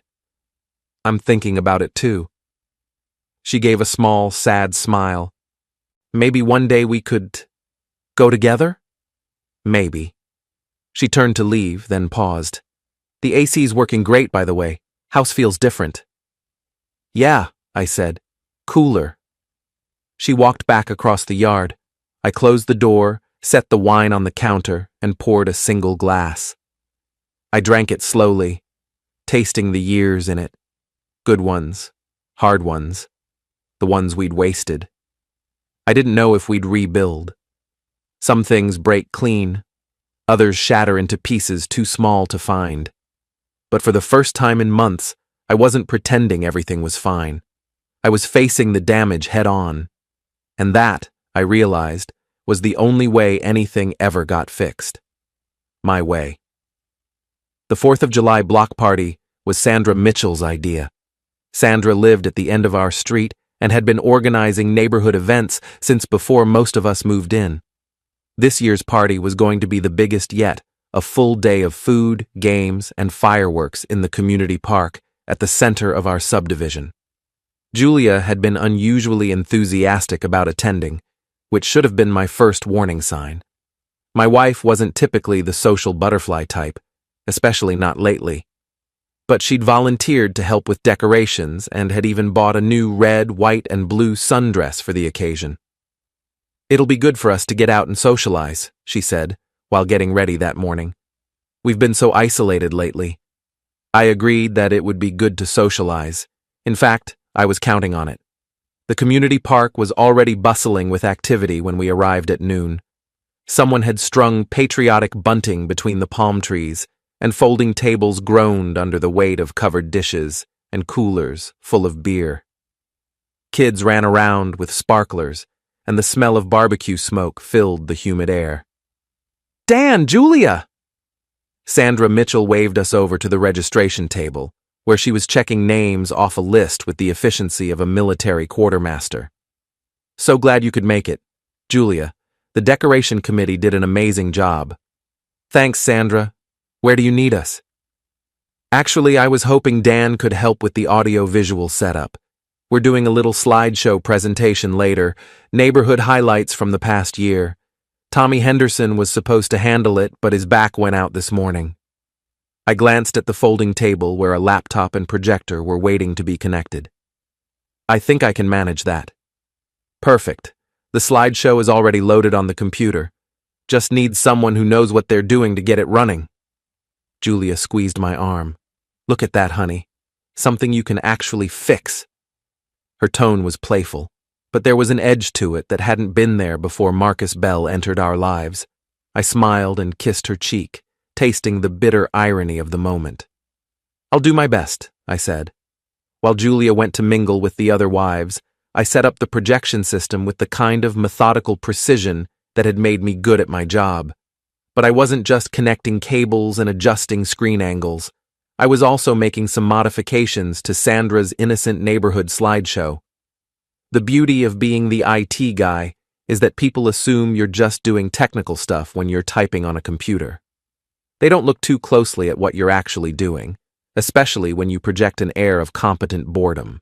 "I'm thinking about it too." She gave a small, sad smile. Maybe one day we could go together? Maybe. She turned to leave, then paused. The AC's working great, by the way. House feels different. Yeah, I said. Cooler. She walked back across the yard. I closed the door, set the wine on the counter, and poured a single glass. I drank it slowly, tasting the years in it. Good ones, hard ones, the ones we'd wasted. I didn't know if we'd rebuild. Some things break clean, others shatter into pieces too small to find. But for the first time in months, I wasn't pretending everything was fine. I was facing the damage head on. And that, I realized, was the only way anything ever got fixed. My way. The 4th of July block party was Sandra Mitchell's idea. Sandra lived at the end of our street and had been organizing neighborhood events since before most of us moved in. This year's party was going to be the biggest yet, a full day of food, games, and fireworks in the community park at the center of our subdivision. Julia had been unusually enthusiastic about attending, which should have been my first warning sign. My wife wasn't typically the social butterfly type, especially not lately. But she'd volunteered to help with decorations and had even bought a new red, white, and blue sundress for the occasion. It'll be good for us to get out and socialize, she said, while getting ready that morning. We've been so isolated lately. I agreed that it would be good to socialize. In fact, I was counting on it. The community park was already bustling with activity when we arrived at noon. Someone had strung patriotic bunting between the palm trees, and folding tables groaned under the weight of covered dishes and coolers full of beer. Kids ran around with sparklers, and the smell of barbecue smoke filled the humid air. Dan, Julia! Sandra Mitchell waved us over to the registration table, where she was checking names off a list with the efficiency of a military quartermaster. So glad you could make it. Julia, the decoration committee did an amazing job. Thanks, Sandra. Where do you need us? Actually, I was hoping Dan could help with the audio-visual setup. We're doing a little slideshow presentation later, neighborhood highlights from the past year. Tommy Henderson was supposed to handle it, but his back went out this morning. I glanced at the folding table where a laptop and projector were waiting to be connected. I think I can manage that. Perfect. The slideshow is already loaded on the computer. Just need someone who knows what they're doing to get it running. Julia squeezed my arm. Look at that, honey. Something you can actually fix. Her tone was playful, but there was an edge to it that hadn't been there before Marcus Bell entered our lives. I smiled and kissed her cheek, tasting the bitter irony of the moment. I'll do my best, I said. While Julia went to mingle with the other wives, I set up the projection system with the kind of methodical precision that had made me good at my job. But I wasn't just connecting cables and adjusting screen angles. I was also making some modifications to Sandra's innocent neighborhood slideshow. The beauty of being the IT guy is that people assume you're just doing technical stuff when you're typing on a computer. They don't look too closely at what you're actually doing, especially when you project an air of competent boredom.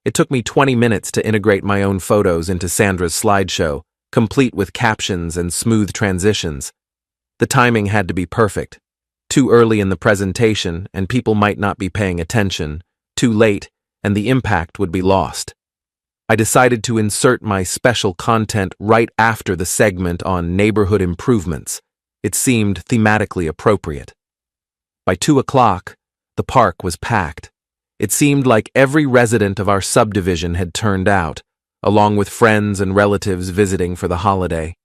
It took me 20 minutes to integrate my own photos into Sandra's slideshow, complete with captions and smooth transitions. The timing had to be perfect. Too early in the presentation, and people might not be paying attention. Too late, and the impact would be lost. I decided to insert my special content right after the segment on neighborhood improvements. It seemed thematically appropriate. By 2 o'clock, the park was packed. It seemed like every resident of our subdivision had turned out, along with friends and relatives visiting for the holiday.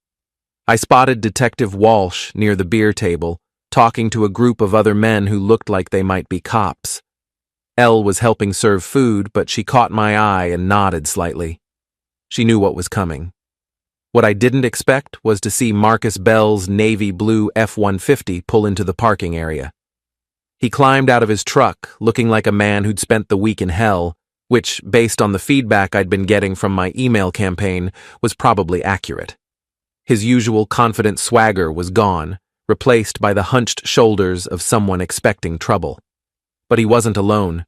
I spotted Detective Walsh near the beer table, talking to a group of other men who looked like they might be cops. Elle was helping serve food, but she caught my eye and nodded slightly. She knew what was coming. What I didn't expect was to see Marcus Bell's navy blue F-150 pull into the parking area. He climbed out of his truck, looking like a man who'd spent the week in hell, which, based on the feedback I'd been getting from my email campaign, was probably accurate. His usual confident swagger was gone, replaced by the hunched shoulders of someone expecting trouble. But he wasn't alone.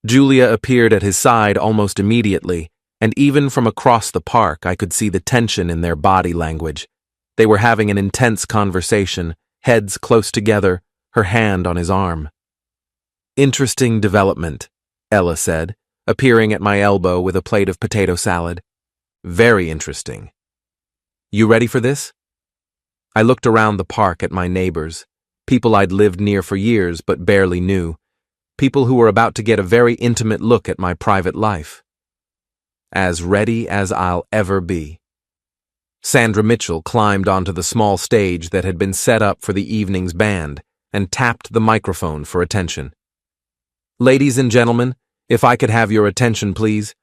Julia appeared at his side almost immediately, and even from across the park I could see the tension in their body language. They were having an intense conversation, heads close together, her hand on his arm. "Interesting development," Ella said, appearing at my elbow with a plate of potato salad. "Very interesting. You ready for this?" I looked around the park at my neighbors, people I'd lived near for years but barely knew, people who were about to get a very intimate look at my private life. As ready as I'll ever be. Sandra Mitchell climbed onto the small stage that had been set up for the evening's band and tapped the microphone for attention. "Ladies and gentlemen, if I could have your attention, please.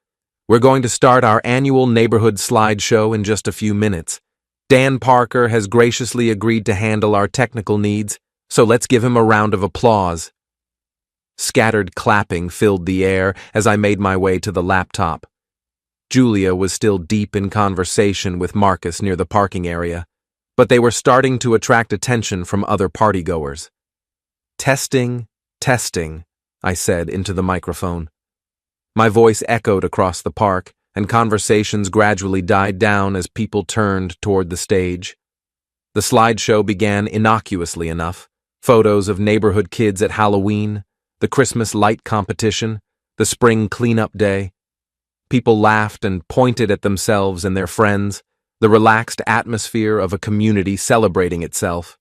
We're going to start our annual neighborhood slideshow in just a few minutes. Dan Parker has graciously agreed to handle our technical needs, so let's give him a round of applause." Scattered clapping filled the air as I made my way to the laptop. Julia was still deep in conversation with Marcus near the parking area, but they were starting to attract attention from other partygoers. "Testing, testing," I said into the microphone. My voice echoed across the park, and conversations gradually died down as people turned toward the stage. The slideshow began innocuously enough: photos of neighborhood kids at Halloween, the Christmas light competition, the spring cleanup day. People laughed and pointed at themselves and their friends, the relaxed atmosphere of a community celebrating itself.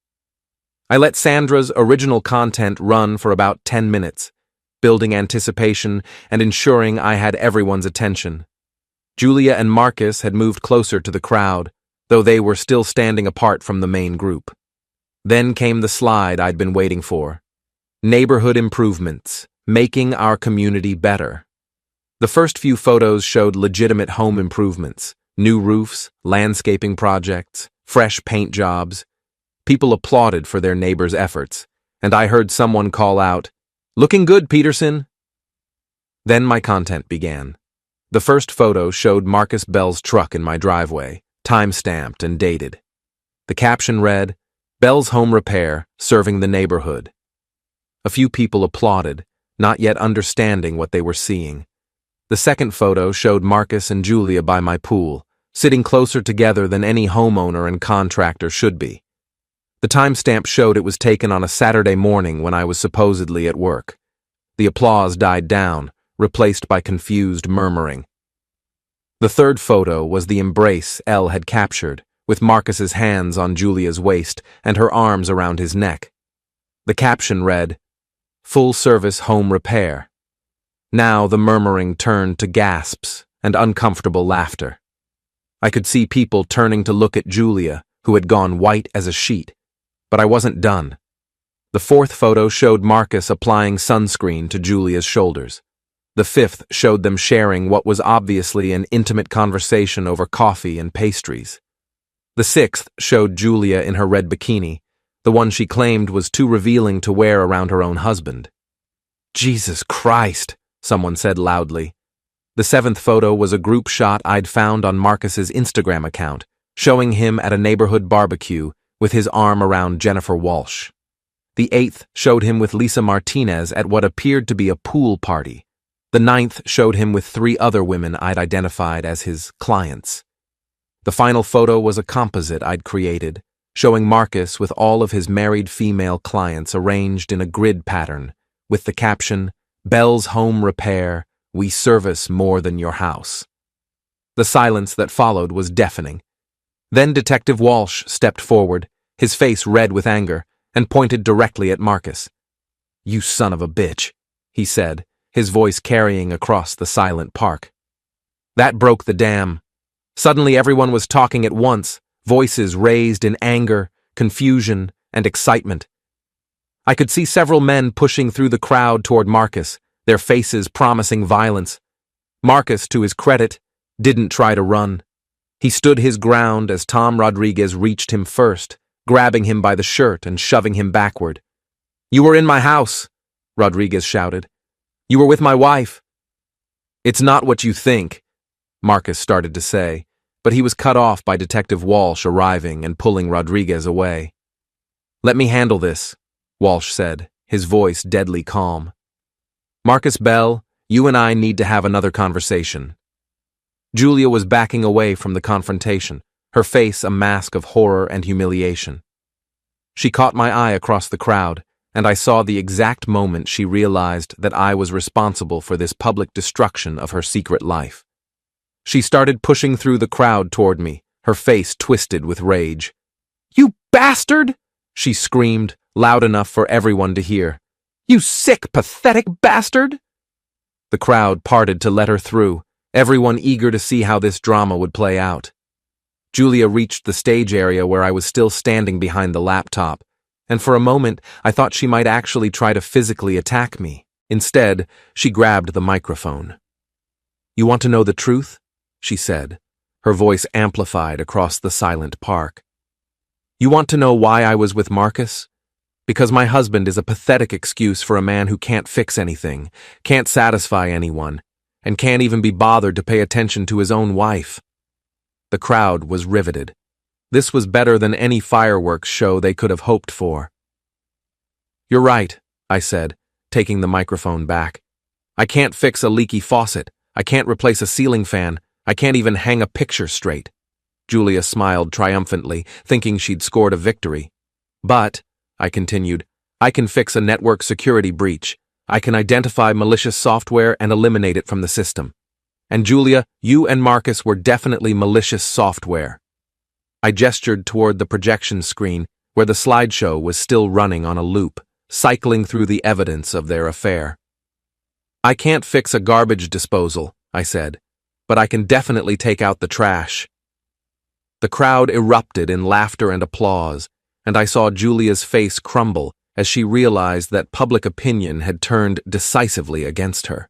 I let Sandra's original content run for about 10 minutes, building anticipation and ensuring I had everyone's attention. Julia and Marcus had moved closer to the crowd, though they were still standing apart from the main group. Then came the slide I'd been waiting for. Neighborhood improvements, making our community better. The first few photos showed legitimate home improvements, new roofs, landscaping projects, fresh paint jobs. People applauded for their neighbors' efforts, and I heard someone call out, "Looking good, Peterson." Then my content began. The first photo showed Marcus Bell's truck in my driveway, time-stamped and dated. The caption read, "Bell's Home Repair, serving the neighborhood." A few people applauded, not yet understanding what they were seeing. The second photo showed Marcus and Julia by my pool, sitting closer together than any homeowner and contractor should be. The timestamp showed it was taken on a Saturday morning when I was supposedly at work. The applause died down, replaced by confused murmuring. The third photo was the embrace Elle had captured, with Marcus's hands on Julia's waist and her arms around his neck. The caption read, "Full-service home repair." Now the murmuring turned to gasps and uncomfortable laughter. I could see people turning to look at Julia, who had gone white as a sheet. But I wasn't done. The fourth photo showed Marcus applying sunscreen to Julia's shoulders. The fifth showed them sharing what was obviously an intimate conversation over coffee and pastries. The sixth showed Julia in her red bikini, the one she claimed was too revealing to wear around her own husband. "Jesus Christ," someone said loudly. The seventh photo was a group shot I'd found on Marcus's Instagram account, showing him at a neighborhood barbecue with his arm around Jennifer Walsh. The eighth showed him with Lisa Martinez at what appeared to be a pool party. The ninth showed him with 3 other women I'd identified as his clients. The final photo was a composite I'd created, showing Marcus with all of his married female clients arranged in a grid pattern, with the caption, "Bell's Home Repair, we service more than your house." The silence that followed was deafening. Then Detective Walsh stepped forward, his face red with anger, and pointed directly at Marcus. "You son of a bitch," he said, his voice carrying across the silent park. That broke the dam. Suddenly everyone was talking at once, voices raised in anger, confusion, and excitement. I could see several men pushing through the crowd toward Marcus, their faces promising violence. Marcus, to his credit, didn't try to run. He stood his ground as Tom Rodriguez reached him first, grabbing him by the shirt and shoving him backward. "You were in my house," Rodriguez shouted. "You were with my wife." "It's not what you think," Marcus started to say, but he was cut off by Detective Walsh arriving and pulling Rodriguez away. "Let me handle this," Walsh said, his voice deadly calm. "Marcus Bell, You and I need to have another conversation." Julia was backing away from the confrontation, her face a mask of horror and humiliation. She caught my eye across the crowd, and I saw the exact moment she realized that I was responsible for this public destruction of her secret life. She started pushing through the crowd toward me, her face twisted with rage. "You bastard!" she screamed, loud enough for everyone to hear. "You sick, pathetic bastard!" The crowd parted to let her through, everyone eager to see how this drama would play out. Julia reached the stage area where I was still standing behind the laptop, and for a moment I thought she might actually try to physically attack me. Instead, she grabbed the microphone. "You want to know the truth?" she said, her voice amplified across the silent park. "You want to know why I was with Marcus? Because my husband is a pathetic excuse for a man who can't fix anything, can't satisfy anyone, and can't even be bothered to pay attention to his own wife." The crowd was riveted. This was better than any fireworks show they could have hoped for. "You're right," I said, taking the microphone back. "I can't fix a leaky faucet. I can't replace a ceiling fan. I can't even hang a picture straight." Julia smiled triumphantly, thinking she'd scored a victory. "But," I continued, "I can fix a network security breach. I can identify malicious software and eliminate it from the system. And Julia, you and Marcus were definitely malicious software." I gestured toward the projection screen, where the slideshow was still running on a loop, cycling through the evidence of their affair. "I can't fix a garbage disposal," I said, "but I can definitely take out the trash." The crowd erupted in laughter and applause, and I saw Julia's face crumble as she realized that public opinion had turned decisively against her.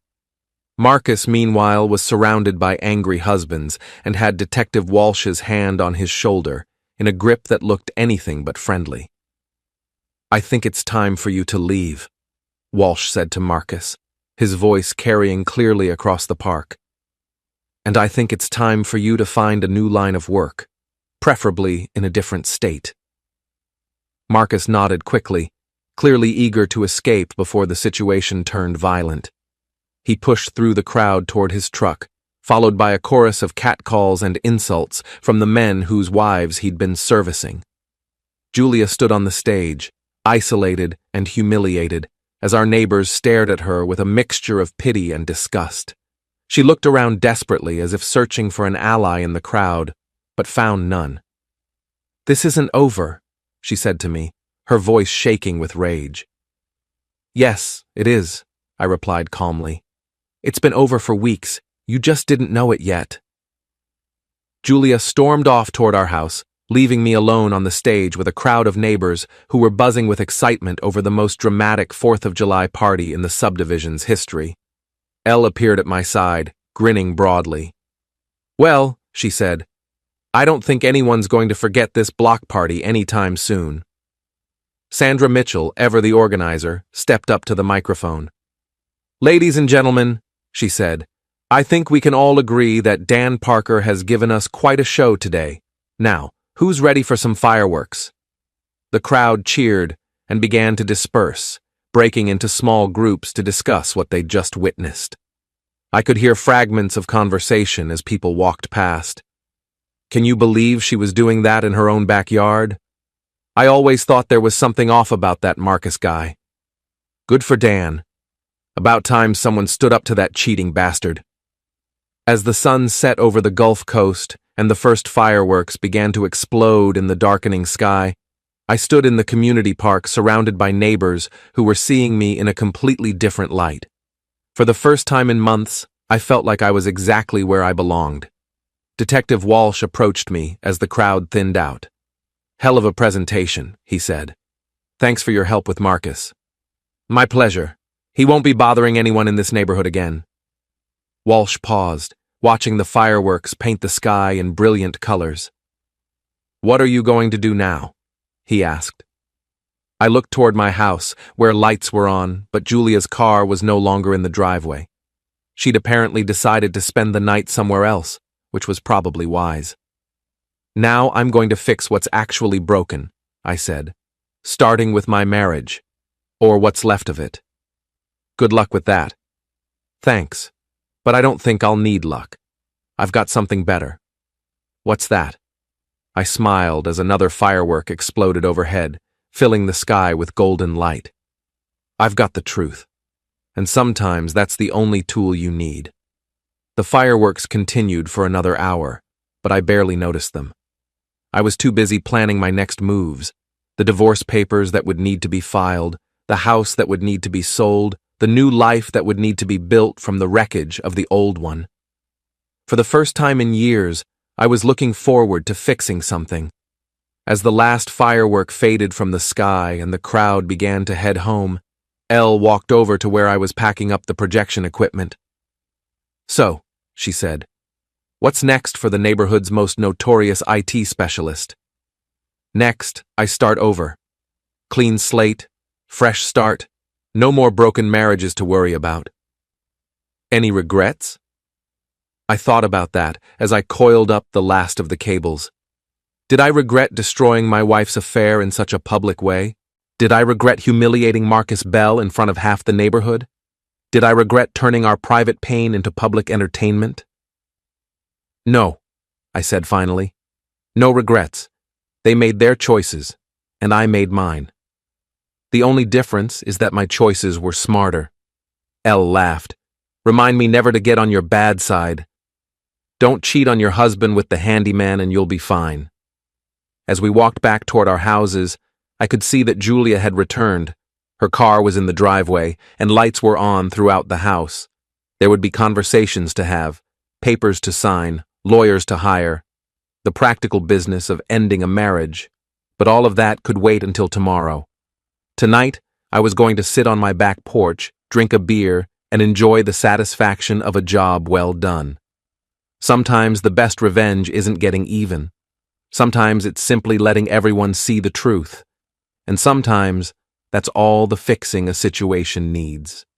Marcus, meanwhile, was surrounded by angry husbands and had Detective Walsh's hand on his shoulder in a grip that looked anything but friendly. "I think it's time for you to leave," Walsh said to Marcus, his voice carrying clearly across the park. "And I think it's time for you to find a new line of work, preferably in a different state." Marcus nodded quickly, clearly eager to escape before the situation turned violent. He pushed through the crowd toward his truck, followed by a chorus of catcalls and insults from the men whose wives he'd been servicing. Julia stood on the stage, isolated and humiliated, as our neighbors stared at her with a mixture of pity and disgust. She looked around desperately as if searching for an ally in the crowd, but found none. "This isn't over," she said to me, her voice shaking with rage. "Yes, it is," I replied calmly. "It's been over for weeks. You just didn't know it yet." Julia stormed off toward our house, leaving me alone on the stage with a crowd of neighbors who were buzzing with excitement over the most dramatic 4th of July party in the subdivision's history. Elle appeared at my side, grinning broadly. "Well," she said, "I don't think anyone's going to forget this block party anytime soon." Sandra Mitchell, ever the organizer, stepped up to the microphone. "Ladies and gentlemen," she said, "I think we can all agree that Dan Parker has given us quite a show today. Now, who's ready for some fireworks?" The crowd cheered and began to disperse, breaking into small groups to discuss what they'd just witnessed. I could hear fragments of conversation as people walked past. "Can you believe she was doing that in her own backyard? I always thought there was something off about that Marcus guy. Good for Dan. About time someone stood up to that cheating bastard." As the sun set over the Gulf Coast and the first fireworks began to explode in the darkening sky, I stood in the community park surrounded by neighbors who were seeing me in a completely different light. For the first time in months, I felt like I was exactly where I belonged. Detective Walsh approached me as the crowd thinned out. "Hell of a presentation," he said. "Thanks for your help with Marcus." "My pleasure. He won't be bothering anyone in this neighborhood again." Walsh paused, watching the fireworks paint the sky in brilliant colors. "What are you going to do now?" he asked. I looked toward my house, where lights were on, but Julia's car was no longer in the driveway. She'd apparently decided to spend the night somewhere else, which was probably wise. "Now I'm going to fix what's actually broken," I said, "starting with my marriage, or what's left of it. Good luck with that." Thanks, but I don't think I'll need luck. I've got something better. What's that? I smiled as another firework exploded overhead, filling the sky with golden light. I've got the truth. And sometimes that's the only tool you need. The fireworks continued for another hour, but I barely noticed them. I was too busy planning my next moves, the divorce papers that would need to be filed, the house that would need to be sold, the new life that would need to be built from the wreckage of the old one. For the first time in years, I was looking forward to fixing something. As the last firework faded from the sky and the crowd began to head home, Elle walked over to where I was packing up the projection equipment. "So," she said, "what's next for the neighborhood's most notorious IT specialist?" "Next, I start over. Clean slate, fresh start, no more broken marriages to worry about." "Any regrets?" I thought about that as I coiled up the last of the cables. Did I regret destroying my wife's affair in such a public way? Did I regret humiliating Marcus Bell in front of half the neighborhood? Did I regret turning our private pain into public entertainment? "No," I said finally. "No regrets. They made their choices, and I made mine. The only difference is that my choices were smarter." Elle laughed. "Remind me never to get on your bad side. Don't cheat on your husband with the handyman and you'll be fine." As we walked back toward our houses, I could see that Julia had returned. Her car was in the driveway, and lights were on throughout the house. There would be conversations to have, papers to sign, lawyers to hire, the practical business of ending a marriage. But all of that could wait until tomorrow. Tonight, I was going to sit on my back porch, drink a beer, and enjoy the satisfaction of a job well done. Sometimes the best revenge isn't getting even. Sometimes it's simply letting everyone see the truth. And sometimes that's all the fixing a situation needs.